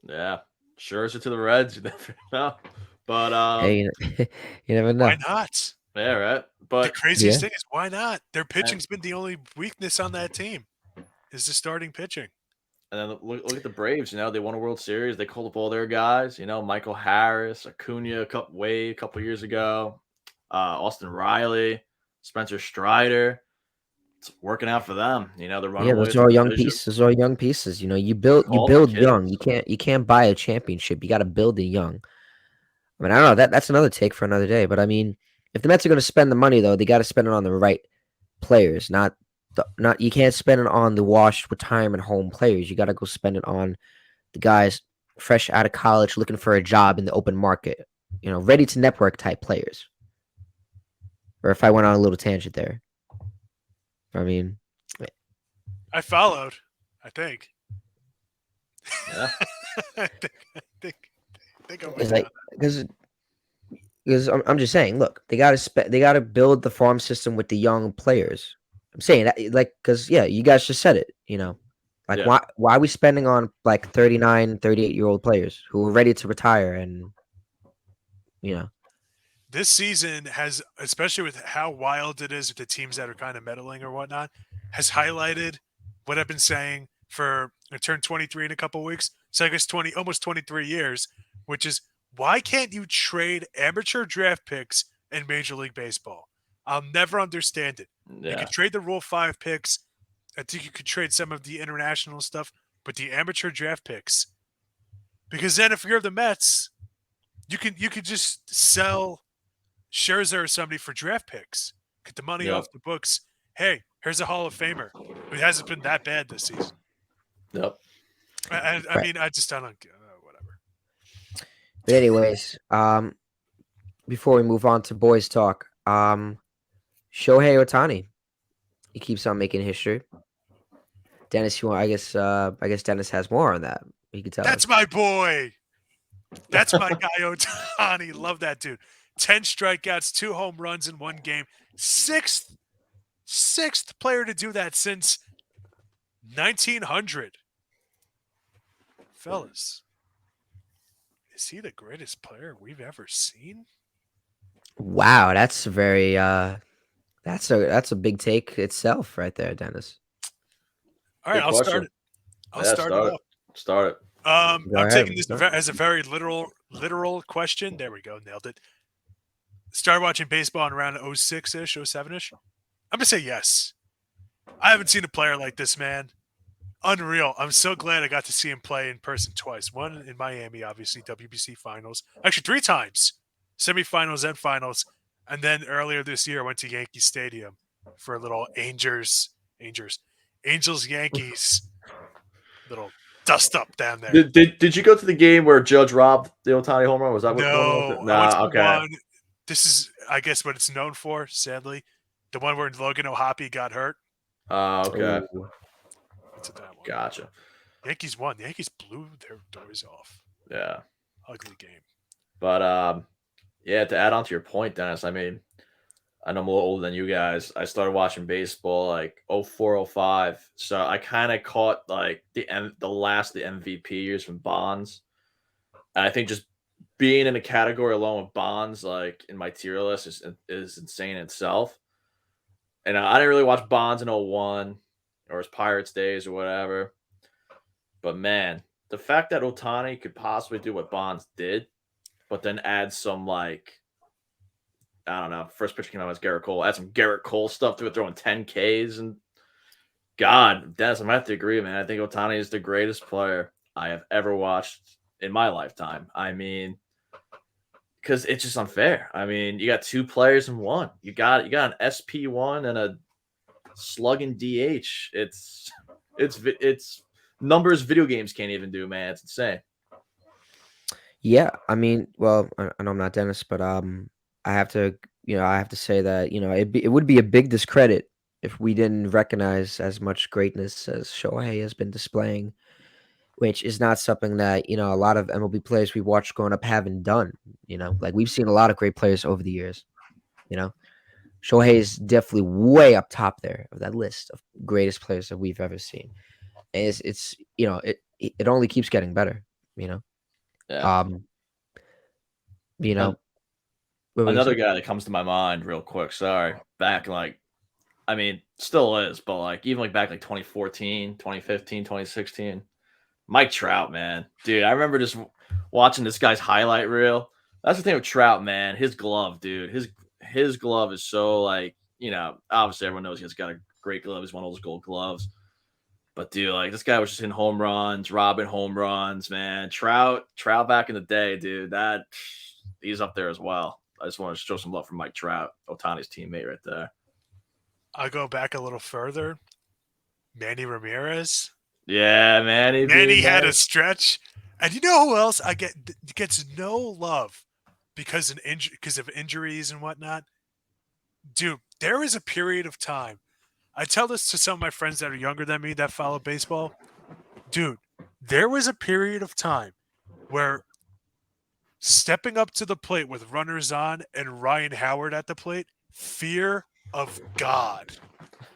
Yeah. Scherzer to the Reds. You never know. But
hey, you never know.
why not?
yeah, right.
The
But
craziest thing is why not? Their pitching's been the only weakness on that team. Is the starting pitching.
and then look at the Braves. They won a World Series. They called up all their guys. Michael Harris, Acuna, a couple years ago. Austin Riley, Spencer Strider. It's working out for them. They're running
Yeah,
away
those
with
are all
the
young
division.
pieces. Those are all young pieces. You build
All the
young.
kids.
You can't buy a championship. You got to build it young. I mean, I don't know. That's another take for another day. But I mean, if the Mets are going to spend the money though, they got to spend it on the right players. Not you can't spend it on the washed retirement home players. You got to go spend it on the guys fresh out of college looking for a job in the open market. Ready to network type players. Or if I went on a little tangent there, I mean,
I followed. I think.
Yeah.
I think I'm
it's
with you.
like because I'm just saying, look, they got to build the farm system with the young players. I'm saying that, like, because yeah, you guys just said it. Like
Yeah.
why are we spending on like 39, 38-year-old players who are ready to retire and
This season has, especially with how wild it is with the teams that are kind of meddling or whatnot, has highlighted what I've been saying for I turned 23 in a couple of weeks. So I guess almost 23 years, which is why can't you trade amateur draft picks in Major League Baseball? I'll never understand it. You
Yeah.
could trade the Rule 5 picks. I think you could trade some of the international stuff, but the amateur draft picks. Because then if you're the Mets, you could just sell Scherzer or somebody for draft picks. Get the money
Yep.
off the books. Hey, here's a Hall of Famer. It hasn't been that bad this season.
Yep.
I
Right.
mean, I just don't whatever.
But anyways, before we move on to boys talk, Shohei Otani, he keeps on making history. Dennis, I guess Dennis has more on that. He could tell us.
That's my boy. That's my guy, Otani. Love that dude. 10 strikeouts, 2 home runs in one game. Sixth player to do that since 1900. Fellas, is he the greatest player we've ever seen?
Wow, that's very that's a big take itself right there, Dennis.
All right,
Good
I'll start
question.
it. I'll start it off.
Start it.
Go
I'm
ahead.
taking this as a very literal question. There we go. Nailed it. Started watching baseball in around 06-ish, 07-ish. I'm going to say yes. I haven't seen a player like this, man. Unreal. I'm so glad I got to see him play in person twice. One in Miami, obviously, WBC finals. Actually, 3 times. Semifinals and finals. And then earlier this year, I went to Yankee Stadium for a little Angels, Yankees, little dust up down there.
Did you go to the game where Judge robbed the Otani home run? Was that what one was?
No,
No,
I went to
okay.
one. This is, I guess, what it's known for, sadly. The one where Logan O'Hoppe got hurt.
Okay.
Ooh.
That's a bad one.
Gotcha.
Yankees won. The Yankees blew their doors off.
Yeah.
Ugly game.
But yeah, to add on to your point, Dennis, I mean, I know I'm a little older than you guys. I started watching baseball like 04, 05. So I kind of caught like the last of the MVP years from Bonds. And I think just being in a category alone with Bonds, like in my tier list, is insane in itself. And I didn't really watch Bonds in 01 or his Pirates days or whatever. But man, the fact that Otani could possibly do what Bonds did, but then add some like I don't know, first pitch came out as Garrett Cole, add some Garrett Cole stuff to it, throwing 10Ks and God, Dennis, I might have to agree, man. I think Otani is the greatest player I have ever watched in my lifetime. I mean, because it's just unfair. I mean, you got two players in one. You got an SP1 and a slugging DH. It's numbers video games can't even do, man. It's insane.
Yeah, I mean, well, I know I'm not Dennis, but I have to, I have to say that it would be a big discredit if we didn't recognize as much greatness as Shohei has been displaying, which is not something that a lot of MLB players we watched growing up haven't done. Like we've seen a lot of great players over the years. Shohei is definitely way up top there of that list of greatest players that we've ever seen. And it's it only keeps getting better.
Yeah.
Um, what were you
Another
saying?
guy that comes to my mind real quick. Sorry, back I mean, still is, but like even like back like 2014, 2015, 2016. Mike Trout, man. Dude, I remember just watching this guy's highlight reel. That's the thing with Trout, man. His glove, dude. His glove is so like, obviously everyone knows he's got a great glove. He's one of those gold gloves. But dude, like this guy was just hitting home runs, robbing home runs, man. Trout back in the day, dude. He's up there as well. I just want to show some love for Mike Trout, Otani's teammate right there.
I go back a little further. Manny Ramirez.
Yeah,
Manny had a stretch, and you know who else gets no love because of injuries and whatnot. Dude, there is a period of time. I tell this to some of my friends that are younger than me that follow baseball. Dude, there was a period of time where stepping up to the plate with runners on and Ryan Howard at the plate, fear of God.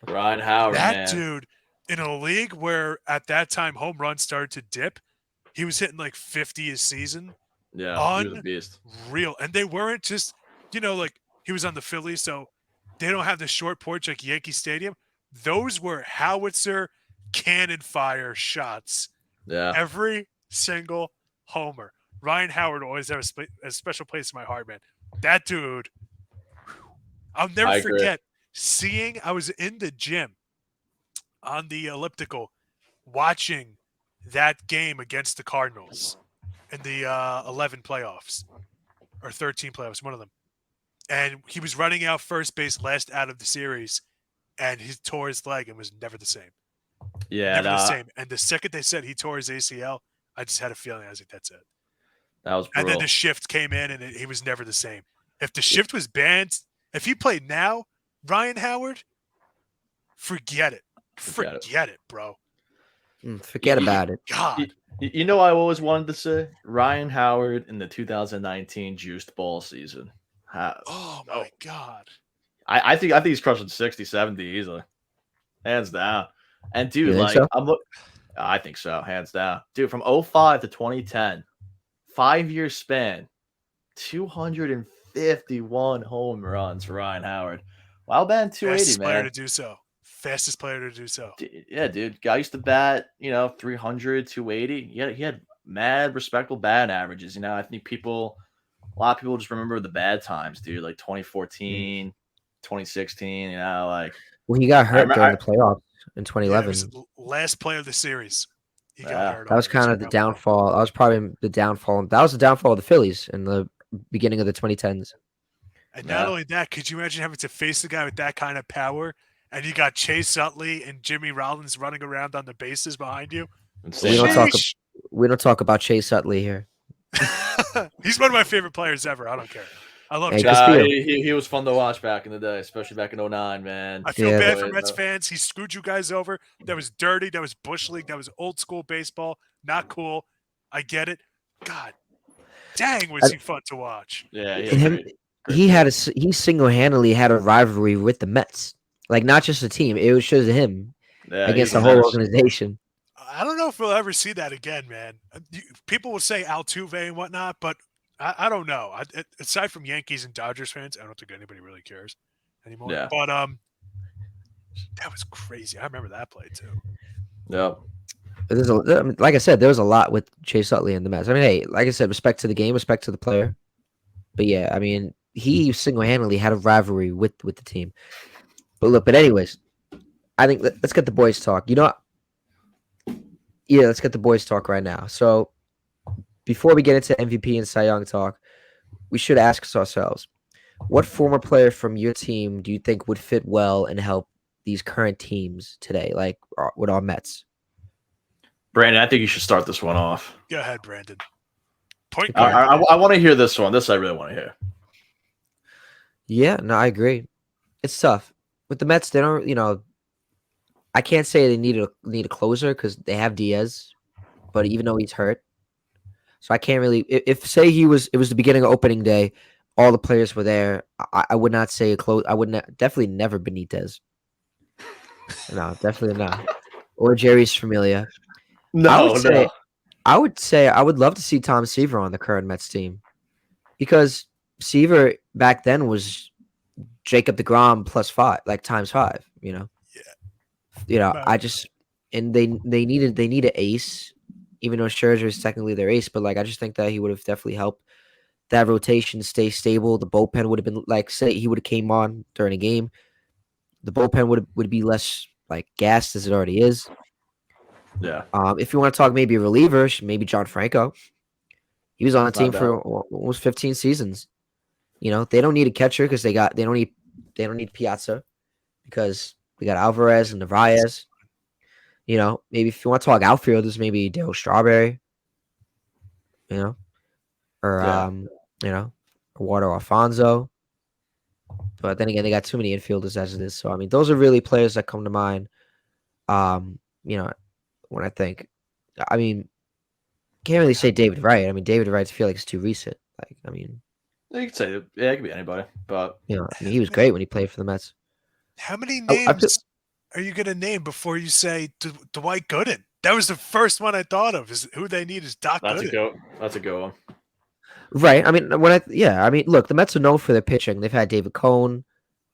Ryan Howard,
that
man.
dude in a league where at that time home runs started to dip, he was hitting like 50 a season.
Yeah, he was a beast.
Unreal. And they weren't just, like he was on the Phillies, so they don't have the short porch like Yankee Stadium. Those were howitzer cannon fire shots.
Yeah.
Every single homer. Ryan Howard always has a special place in my heart, man. That dude, I'll never forget seeing, I was in the gym on the elliptical watching that game against the Cardinals in the 11 playoffs or 13 playoffs, one of them. And he was running out first base last out of the series, and he tore his leg and was never the same.
Yeah,
never the same. And the second they said he tore his ACL, I just had a feeling. I was like, that's it.
That was brutal.
And then the shift came in, and he was never the same. If the shift was banned, if he played now, Ryan Howard, forget it. Forget it, bro.
Forget about it.
God.
You know, I always wanted to say Ryan Howard in the 2019 Juiced Ball season.
Oh my God.
I think he's crushing 60, 70 easily. Hands down. And dude,
so?
I think so, hands down. Dude, from 05 to 2010, 5-year span, 251 home runs for Ryan Howard. Wow, man, 280,
Fastest
man.
player to do so. Fastest player to do so.
Yeah, dude. Guy used to bat, 300, 280. He had mad, respectable batting averages. I think a lot of people just remember the bad times, dude, like 2014, 2016, like.
Well, he got hurt during the playoffs in 2011.
Yeah, it was last play of the series. He got hurt.
That was kind of the downfall. That was probably the downfall. That was the downfall of the Phillies in the beginning of the 2010s.
And not only that, could you imagine having to face the guy with that kind of power? And you got Chase Utley and Jimmy Rollins running around on the bases behind you.
We don't talk about Chase Utley here.
He's one of my favorite players ever. I don't care. I love Chase.
He was fun to watch back in the day, especially back in 2009, man.
I feel bad for Mets fans. He screwed you guys over. That was dirty. That was Bush League. That was old school baseball. Not cool. I get it. God dang, was he fun to watch.
Yeah.
He single-handedly had a rivalry with the Mets. Like, not just the team. It was just him against the whole organization.
I don't know if we'll ever see that again, man. People will say Altuve and whatnot, but I don't know. Aside from Yankees and Dodgers fans, I don't think anybody really cares anymore.
Yeah.
But that was crazy. I remember that play too.
Yep.
I mean, like I said, there was a lot with Chase Utley and the Mets. I mean, hey, like I said, respect to the game, respect to the player. But yeah, I mean, he single handedly had a rivalry with the team. But look, but anyways, I think let's get the boys talk. You know, yeah, let's get the boys talk right now. So before we get into MVP and Cy Young talk, we should ask ourselves, what former player from your team do you think would fit well and help these current teams today, like with our Mets?
Brandon, I think you should start this one off.
Go ahead, Brandon. Point
I,
guard.
I want to hear this one. This I really want to hear.
Yeah, no, I agree. It's tough with the Mets. They don't, I can't say they need a closer because they have Diaz, but even though he's hurt, so I can't really. If say it was the beginning of opening day, all the players were there. I would not say a close. I would definitely never Benitez. No, definitely not. Or Jerry's Familia. I would say I would love to see Tom Seaver on the current Mets team because Seaver back then was Jacob deGrom plus 5, like times 5. I just and they need an ace, even though Scherzer is technically their ace. But like I just think that he would have definitely helped that rotation stay stable. The bullpen would have been like say he would have came on during a game. The bullpen would be less like gassed as it already is.
Yeah.
If you want to talk maybe a reliever, maybe John Franco. He was on the team for almost 15 seasons. They don't need a catcher because they don't need Piazza because they got Alvarez and Narvaez. Maybe if you want to talk outfielders, maybe Dale Strawberry. Or Eduardo Alfonso. But then again, they got too many infielders as it is. So I mean, those are really players that come to mind. When I think, I mean, can't really say David Wright. I mean, David Wright, I feel like it's too recent. Like, I mean,
you could say it could be anybody, but
I mean, he was great when he played for the Mets.
How many names are you going to name before you say Dwight Gooden? That was the first one I thought of. Is who they need is Doc Gooden.
That's a good one.
Right. I mean, look, the Mets are known for their pitching. They've had David Cohn,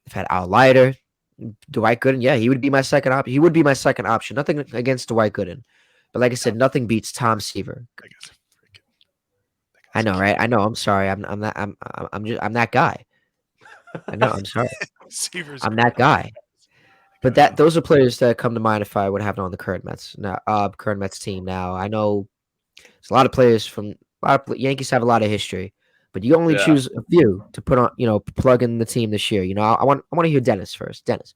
they've had Al Leiter, Dwight Gooden. Yeah, he would be my second option. He would be my second option. Nothing against Dwight Gooden, but like I said, nothing beats Tom Seaver. I know, right? I know. I'm sorry. I'm that guy. I know. I'm sorry. I'm that guy. But those are players that come to mind if I would have it on the current Mets team. Now I know there's a lot of players from Yankees have a lot of history, but you only choose a few to put on. Plug in the team this year. I want to hear Dennis first. Dennis,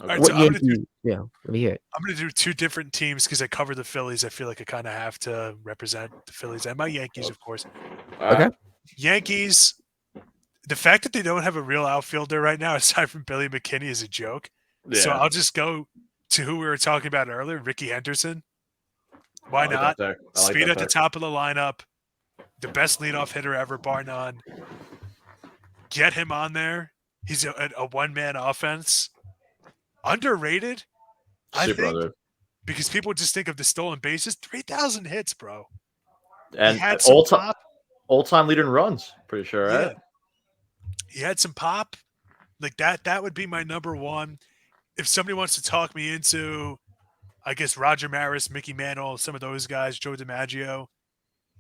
okay.
What Yankee? Let me hear it.
I'm going to do two different teams because I cover the Phillies. I feel like I kind of have to represent the Phillies and my Yankees, of course.
Okay.
Yankees. The fact that they don't have a real outfielder right now, aside from Billy McKinney, is a joke. Yeah. So I'll just go to who we were talking about earlier, Ricky Henderson. Why not? Speed at the top of the lineup. The best leadoff hitter ever, bar none. Get him on there. He's a one-man offense. Underrated, I think, because people just think of the stolen bases. 3,000 hits, bro.
And all-time leader in runs, pretty sure, right? Yeah.
He had some pop. Like that would be my number one. If somebody wants to talk me into, I guess, Roger Maris, Mickey Mantle, some of those guys, Joe DiMaggio,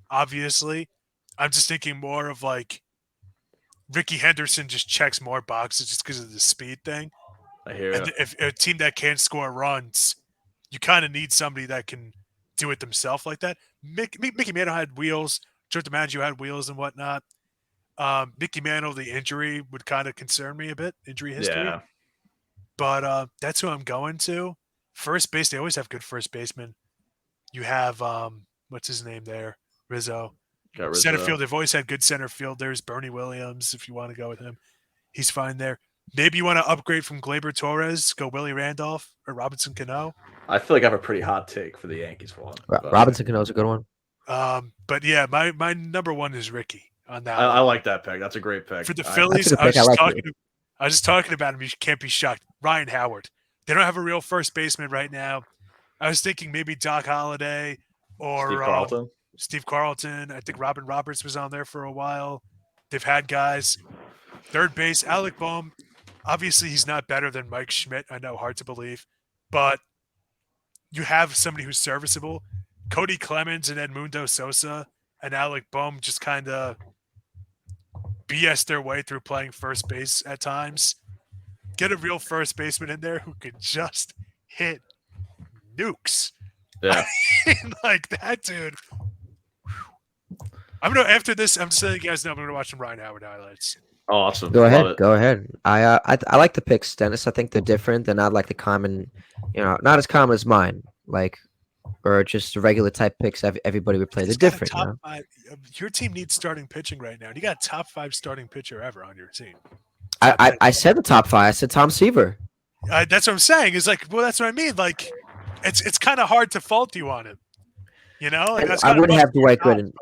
obviously. I'm just thinking more of like Ricky Henderson just checks more boxes just because of the speed thing.
I hear
it. If a team that can't score runs, you kind of need somebody that can do it themselves like that. Mickey Mantle had wheels. Joe DiMaggio had wheels and whatnot. Mickey Mantle, the injury would kind of concern me a bit, injury history. Yeah. But that's who I'm going to. First base, they always have good first basemen. You have, what's his name there? Rizzo. Center field, they've always had good center fielders. Bernie Williams, if you want to go with him. He's fine there. Maybe you want to upgrade from Gleyber Torres, go Willie Randolph or Robinson Cano.
I feel like I have a pretty hot take for the Yankees one.
Robinson Cano's a good one.
But yeah, my number one is Ricky on that.
I like that pick. That's a great pick.
For the Phillies, I was just talking about him. You can't be shocked. Ryan Howard. They don't have a real first baseman right now. I was thinking maybe Doc Holliday or Steve Carlton. I think Robin Roberts was on there for a while. They've had guys. Third base, Alec Boehm. Obviously, he's not better than Mike Schmidt. I know, hard to believe. But you have somebody who's serviceable. Cody Clemens and Edmundo Sosa and Alec Boehm just kind of BS their way through playing first base at times. Get a real first baseman in there who could just hit nukes.
Yeah.
Like that dude. I'm gonna after this. I'm just letting you guys know I'm gonna watch some Ryan Howard highlights.
Awesome.
Go
Love
ahead.
it.
Go ahead. I like the picks, Dennis. I think they're different. They're not like the common, not as common as mine. Like, or just the regular type picks everybody would play. They're
He's got a
different.
top five. Your team needs starting pitching right now. You got a top 5 starting pitcher ever on your team.
I said the top 5. I said Tom Seaver.
That's what I'm saying. It's like, well, that's what I mean. Like, it's kind of hard to fault you on him. Like, that's
I
kinda
wouldn't
must
have
be your
Dwight
job.
Gooden.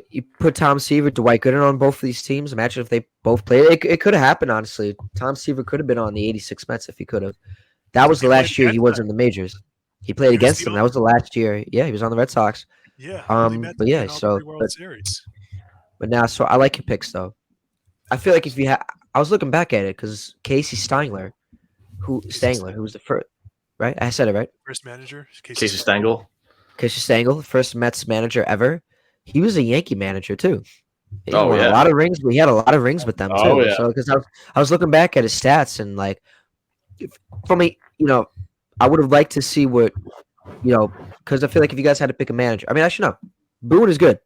You put Tom Seaver, Dwight Gooden on both of these teams. Imagine if they both played. It could have happened, honestly. Tom Seaver could have been on the 86 Mets if he could have. That was the
He played
last year he
against
was
them.
in the majors. He played
He was
against
the
them. That was the last year. Yeah, he was on the Red Sox.
Yeah, only Mets
But yeah,
in all
so
3 World Series.
but now, so I like your picks though. I feel like if you had, I was looking back at it because Casey Stengler, who was the first, right? I said it right.
First manager,
Casey Stengel.
Casey Stengel, the first Mets manager ever. He was a Yankee manager too. He
Oh,
won
yeah.
a lot of rings. He had a lot of rings with them too.
Oh, yeah.
So because I was looking back at his stats and like, for me, I would have liked to see what, because I feel like if you guys had to pick a manager, I mean, I should know. Boone is good.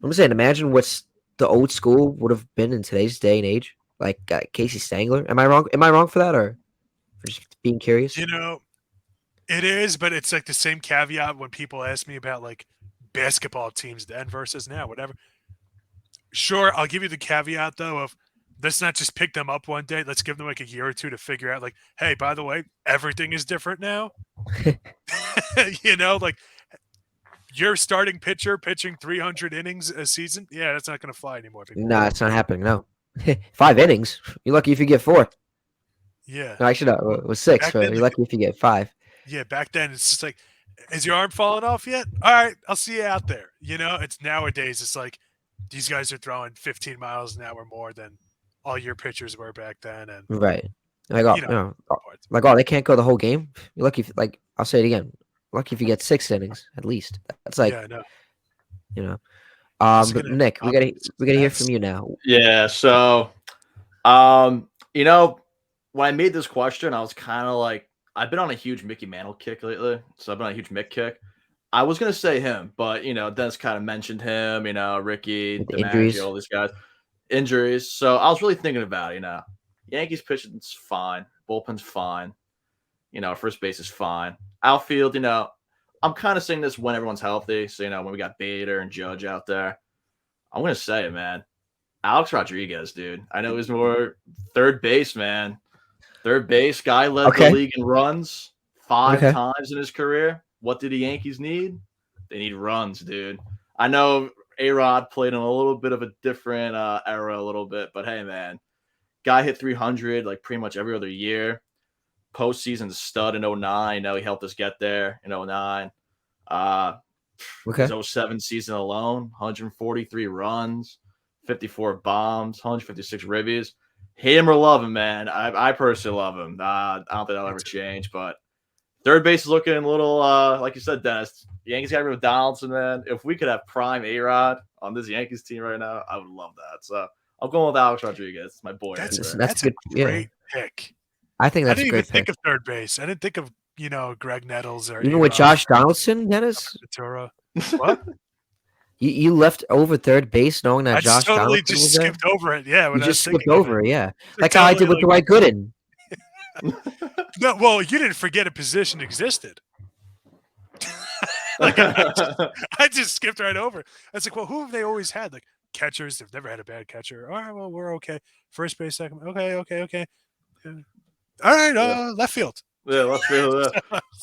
I'm saying, imagine what's the old school would have been in today's day and age. Like Casey Stengler. Am I wrong? Am I wrong for that, or for just being curious?
It is, but it's like the same caveat when people ask me about like basketball teams then versus now, whatever. Sure, I'll give you the caveat though of let's not just pick them up one day. Let's give them like a year or two to figure out like, hey, by the way, everything is different now. Like your starting pitcher pitching 300 innings a season. Yeah, that's not going to fly anymore.
No, it's not happening. No, 5 innings. You're lucky if you get 4.
Yeah.
No, actually, no, it was 6.
Back
So
then,
you're lucky if you get 5.
Yeah, back then it's just like, is your arm falling off yet? All right, I'll see you out there. It's nowadays it's like these guys are throwing 15 miles an hour more than all your pitchers were back then, and
Right. Like, they can't go the whole game. You're lucky if, like, I'll say it again. Lucky if you get 6 innings at least. That's like,
yeah, I know.
But Nick, we gotta hear from you now.
Yeah. So, when I made this question, I was kind of like, I've been on a huge Mickey Mantle kick lately, so I've been on a huge Mick kick. I was gonna say him, but Dennis kind of mentioned him. Ricky,
With
DiMaggio, all these guys, injuries. So I was really thinking about Yankees pitching's fine, bullpen's fine, first base is fine, outfield. I'm kind of saying this when everyone's healthy. So when we got Bader and Judge out there, I'm gonna say it, man. Alex Rodriguez, dude. I know he's more third base, man. Third base guy led the league in runs 5 times in his career. What did the Yankees need? They need runs, dude. I know A-Rod played in a little bit of a different era a little bit, but hey, man. Guy hit 300 like pretty much every other year. Postseason stud in 09. He helped us get there in 09. His 07 season alone, 143 runs, 54 bombs, 156 ribbies. Hate him or love him, man. I personally love him. I don't think that'll ever change, but third base is looking a little, like you said, Dennis. Yankees got rid of Donaldson, man. If we could have prime A-Rod on this Yankees team right now, I would love that. So I'm going with Alex Rodriguez. It's my boy.
That's a great pick.
I think that's
I
a
didn't
great
even think
pick.
of third base. I didn't think of Greg Nettles or
Even with Josh Donaldson, Dennis.
Ventura. What?
You left over third base knowing that
I
Josh
totally
Donaldson
just
was there?
skipped over it. Yeah, when
You
I
just
was
skipped
thinking of
over
it.
it, yeah.
So
Like how I did with Dwight Gooden.
No, well, you didn't forget a position existed. Like I just skipped right over. I was like, well, who have they always had? Like catchers, they've never had a bad catcher. All right, well, we're okay. First base, second. Okay. All right, left field.
Yeah, left field.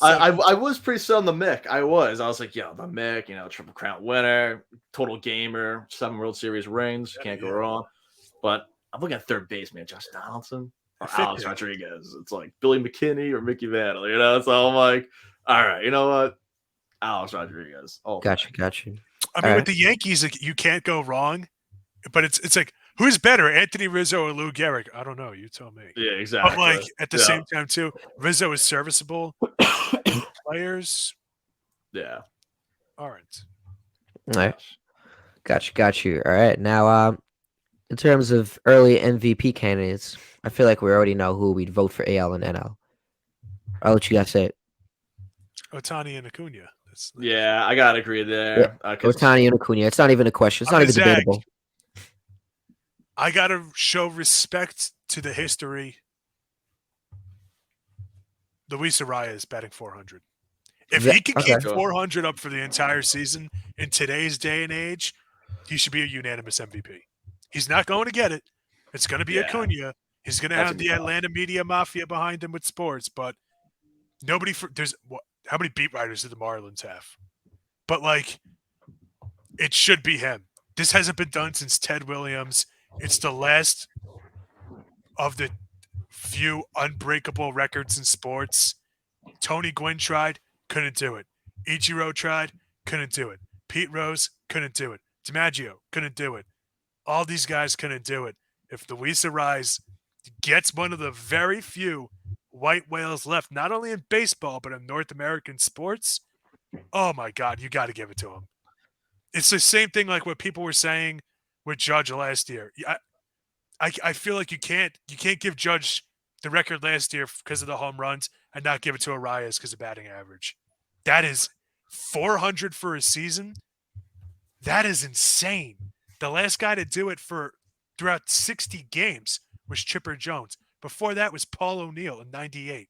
I was pretty set on the Mick. I was like, the Mick, Triple Crown winner, total gamer, 7 World Series rings, can't go wrong. But I'm looking at third base, man. Josh Donaldson or Alex Rodriguez. It's like Billy McKinney or Mickey Mantle, So I'm like, all right, you know what? Alex Rodriguez.
Gotcha.
I
All
mean, with
right.
the Yankees, like, you can't go wrong. But it's like, who's better, Anthony Rizzo or Lou Gehrig? I don't know. You tell me.
Yeah,
But like
exactly.
at the
Yeah.
same time too, Rizzo is serviceable. Players
Yeah.
aren't.
All right.
Yes.
Got you. All right. Now, in terms of early MVP candidates, I feel like we already know who we'd vote for AL and NL. I'll let you guys say it.
Otani and Acuna. That's
Yeah, I gotta agree
Yeah.
there. Because
Otani and Acuna. It's not even a question. It's
I'm
not
a
even
Zag.
debatable.
I gotta show respect to the history. Luis Arias batting 400. If he can
Okay.
keep 400 up for the entire season in today's day and age, he should be a unanimous MVP. He's not going to get it. It's going to be
Yeah.
Acuna. He's going to
That's
have
gonna
the
be tough.
Atlanta media mafia behind him with sports, but nobody for there's what, how many beat writers do the Marlins have? But like, it should be him. This hasn't been done since Ted Williams. It's the last of the few unbreakable records in sports. Tony Gwynn tried, couldn't do it. Ichiro tried, couldn't do it. Pete Rose couldn't do it. DiMaggio couldn't do it. All these guys couldn't do it. If Luis Ariz gets one of the very few white whales left, not only in baseball but in North American sports, oh my God, you got to give it to him. It's the same thing like what people were saying with Judge last year. I feel like you can't give Judge the record last year because of the home runs and not give it to Arias because of batting average. That is 400 for a season. That is insane. The last guy to do it for throughout 60 games was Chipper Jones. Before that was Paul O'Neill in 98.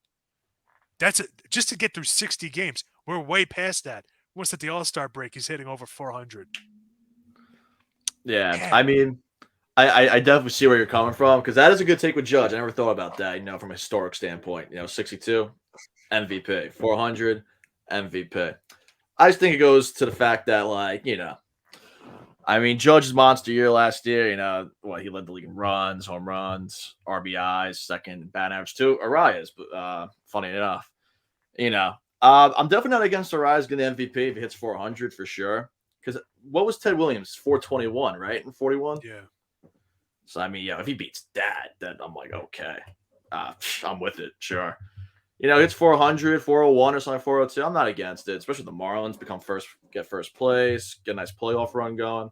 That's just to get through 60 games. We're way past that. Once at the All-Star break, he's hitting over 400.
Yeah.
Man.
I mean, I definitely see where you're coming from because that is a good take with Judge. I never thought about that, from a historic standpoint. 62, MVP, 400, MVP. I just think it goes to the fact that, I mean, Judge's monster year last year, he led the league in runs, home runs, RBIs, second batting average too. Arias, but funny enough, I'm definitely not against Arias getting the MVP if he hits 400 for sure. Because what was Ted Williams? 421, right? And 41?
Yeah.
So, I mean, if he beats that, then I'm like, okay. I'm with it, sure. It's 400, 401 or something, 402. I'm not against it, especially the Marlins get first place, get a nice playoff run going.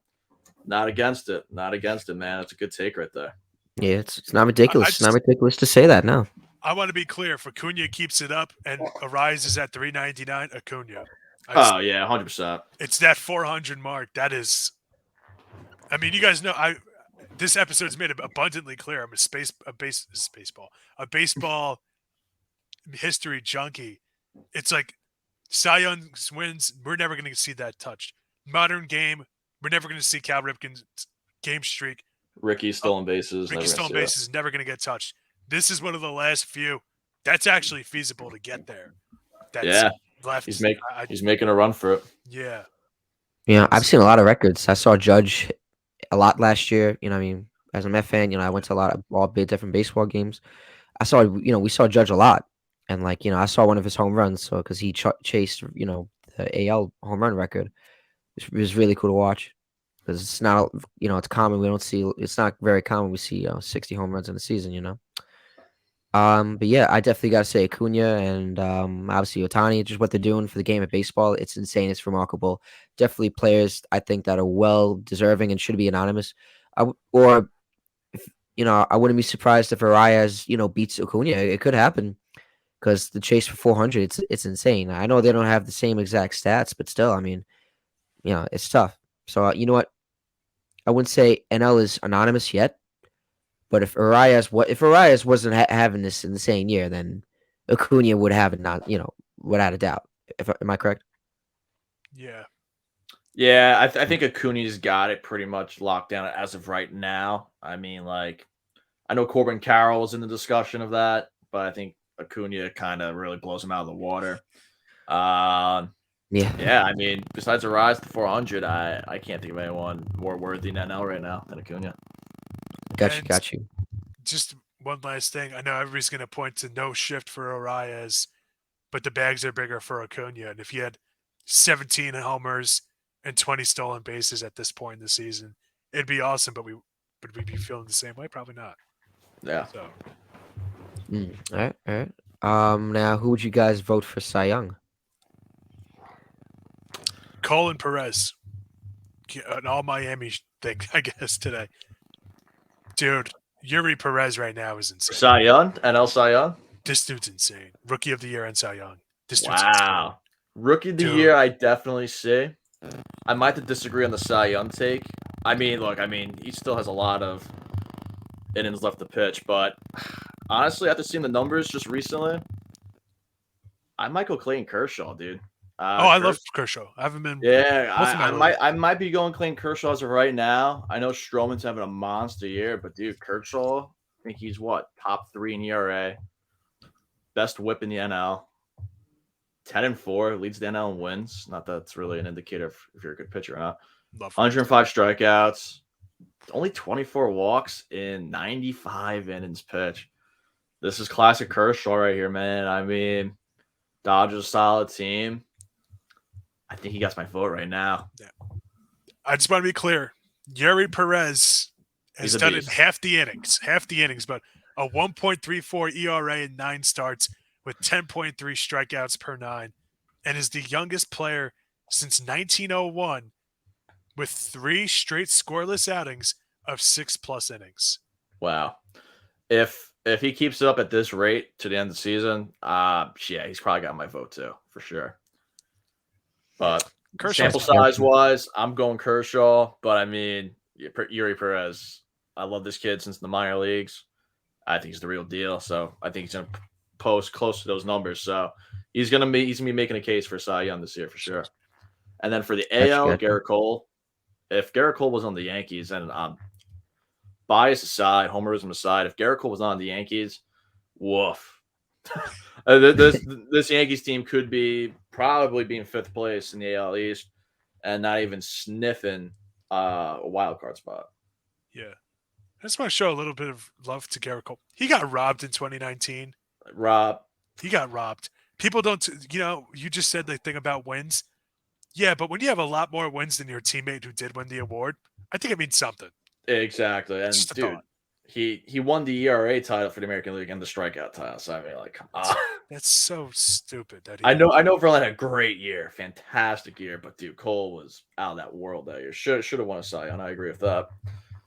Not against it. Not against it, man. It's a good take right there.
Yeah, it's not ridiculous. It's not ridiculous to say that, no.
I want to be clear. If Acuna keeps it up and Arias is at 399, Acuna.
Oh, yeah, 100%.
It's that 400 mark. That is, I mean, you guys know, this episode's made it abundantly clear. I'm a baseball history junkie. It's like Cy Young wins. We're never going to see that touched. Modern game. We're never going to see Cal Ripken's game streak.
Ricky stolen bases.
Ricky stolen bases never going to get touched. This is one of the last few that's actually feasible to get there. That's left.
He's making a run for it.
Yeah.
Yeah, I've seen a lot of records. I saw Judge a lot last year. I mean, as a Met fan, I went to a lot of all big different baseball games. I saw, we saw Judge a lot, and I saw one of his home runs. So because he chased, the AL home run record, it was really cool to watch. Because it's not, it's common. We don't see. It's not very common. We see 60 home runs in a season. But yeah, I definitely got to say Acuna and obviously Otani, just what they're doing for the game of baseball. It's insane. It's remarkable. Definitely players I think that are well deserving and should be anonymous. I wouldn't be surprised if Arias, beats Acuna. It could happen because the chase for 400, it's insane. I know they don't have the same exact stats, but still, I mean, it's tough. So you know what? I wouldn't say NL is anonymous yet. But if Arias wasn't having this in the same year, then Acuna would have it, not without a doubt. Am I correct?
Yeah.
Yeah, I think Acuna's got it pretty much locked down as of right now. I mean, I know Corbin Carroll was in the discussion of that, but I think Acuna kind of really blows him out of the water. Yeah. I mean, besides Arias to 400, I can't think of anyone more worthy in NL right now than Acuna.
Got you.
Just one last thing. I know everybody's going to point to no shift for Arias, but the bags are bigger for Acuna. And if he had 17 homers and 20 stolen bases at this point in the season. It'd be awesome, but we'd be feeling the same way? Probably not.
Yeah.
So
All right, all right. Now who would you guys vote for Cy Young?
Colin Perez, an all Miami thing, I guess today, dude. Yuri Perez right now is insane.
Cy Young, NL Cy Young.
This dude's insane. Rookie of the year and Cy Young. This dude's
Wow. Rookie of the
Dude.
year, I definitely see. I might have to disagree on the Cy Young take. I mean, look, he still has a lot of innings left to pitch, but honestly, after seeing the numbers just recently, I might go Clayton Kershaw, dude.
I love Kershaw. I haven't been.
Yeah,
both of my
I might be going Clayton Kershaw as of right now. I know Stroman's having a monster year, but dude, Kershaw, I think he's what, top 3 in ERA, best WHIP in the NL, 10-4, leads the NL in wins. Not that it's really an indicator if you're a good pitcher or not.
Love
105 strikeouts, only 24 walks in 95 innings pitched. This is classic Kershaw right here, man. I mean, Dodgers solid team. I think he got my vote right now.
I just want to be clear. Yuri Perez has
He's a
done it in
beast.
half the innings, but a 1.34 ERA in 9 starts with 10.3 strikeouts per 9, and is the youngest player since 1901 with 3 straight scoreless outings of 6+ innings.
Wow. If he keeps it up at this rate to the end of the season, yeah, he's probably got my vote too, for sure. But
Kershaw's
sample size wise, I'm going Kershaw. But I mean, Yuri Perez, I love this kid since the minor leagues. I think he's the real deal. So I think he's gonna post close to those numbers. So he's gonna be making a case for Cy Young this year for sure. And then for the AL,
Gotcha.
Garrett Cole. If Garrett Cole was on the Yankees, and bias aside, homerism aside, if Garrett Cole was on the Yankees, woof. This Yankees team could probably be in 5th place in the AL East and not even sniffing a wild card spot.
Yeah. I just want to show a little bit of love to Garrett Cole. He got robbed in 2019.
Rob,
He got robbed. People don't, you just said the thing about wins. Yeah, but when you have a lot more wins than your teammate who did win the award, I think it means something.
exactly. And
Just a
dude,
thought.
he won the ERA title for the American League and the strikeout title. So I mean, like, come on.
That's so stupid. That he
I know Verlander had a great year, fantastic year, but dude, Cole was out of that world that year. Should have won a Cy Young. I agree with that.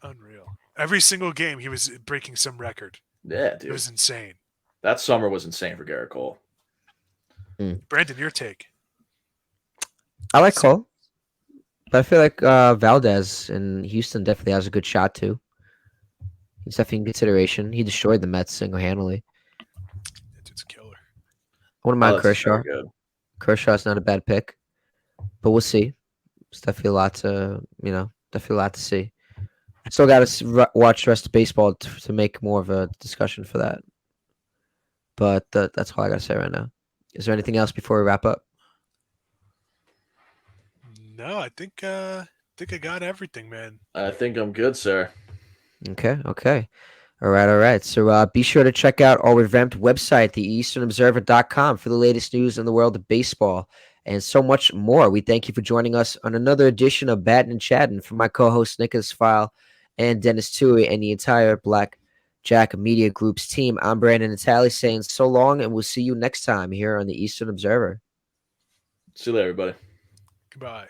Unreal. Every single game, he was breaking some record.
Yeah,
It
dude.
was insane.
That summer was insane for Garrett Cole.
Brandon, your take.
I like Cole, but I feel like Valdez in Houston definitely has a good shot too. He's definitely in consideration. He destroyed the Mets single-handedly.
That dude's a killer.
I wouldn't mind
That's
Kershaw.
very good.
Kershaw's not a bad pick, but we'll see. It's definitely a lot to see. Still got to watch the rest of baseball to make more of a discussion for that. But that's all I got to say right now. Is there anything else before we wrap up?
No, I think I got everything, man.
I think I'm good, sir.
Okay. All right. So be sure to check out our revamped website, theeasternobserver.com, for the latest news in the world of baseball and so much more. We thank you for joining us on another edition of Battin and Chattin. For my co-host Nicholas File and Dennis Tui and the entire Black Jack Media Group's team, I'm Brandon Natali saying so long, and we'll see you next time here on the Eastern Observer.
See you later, everybody.
Goodbye.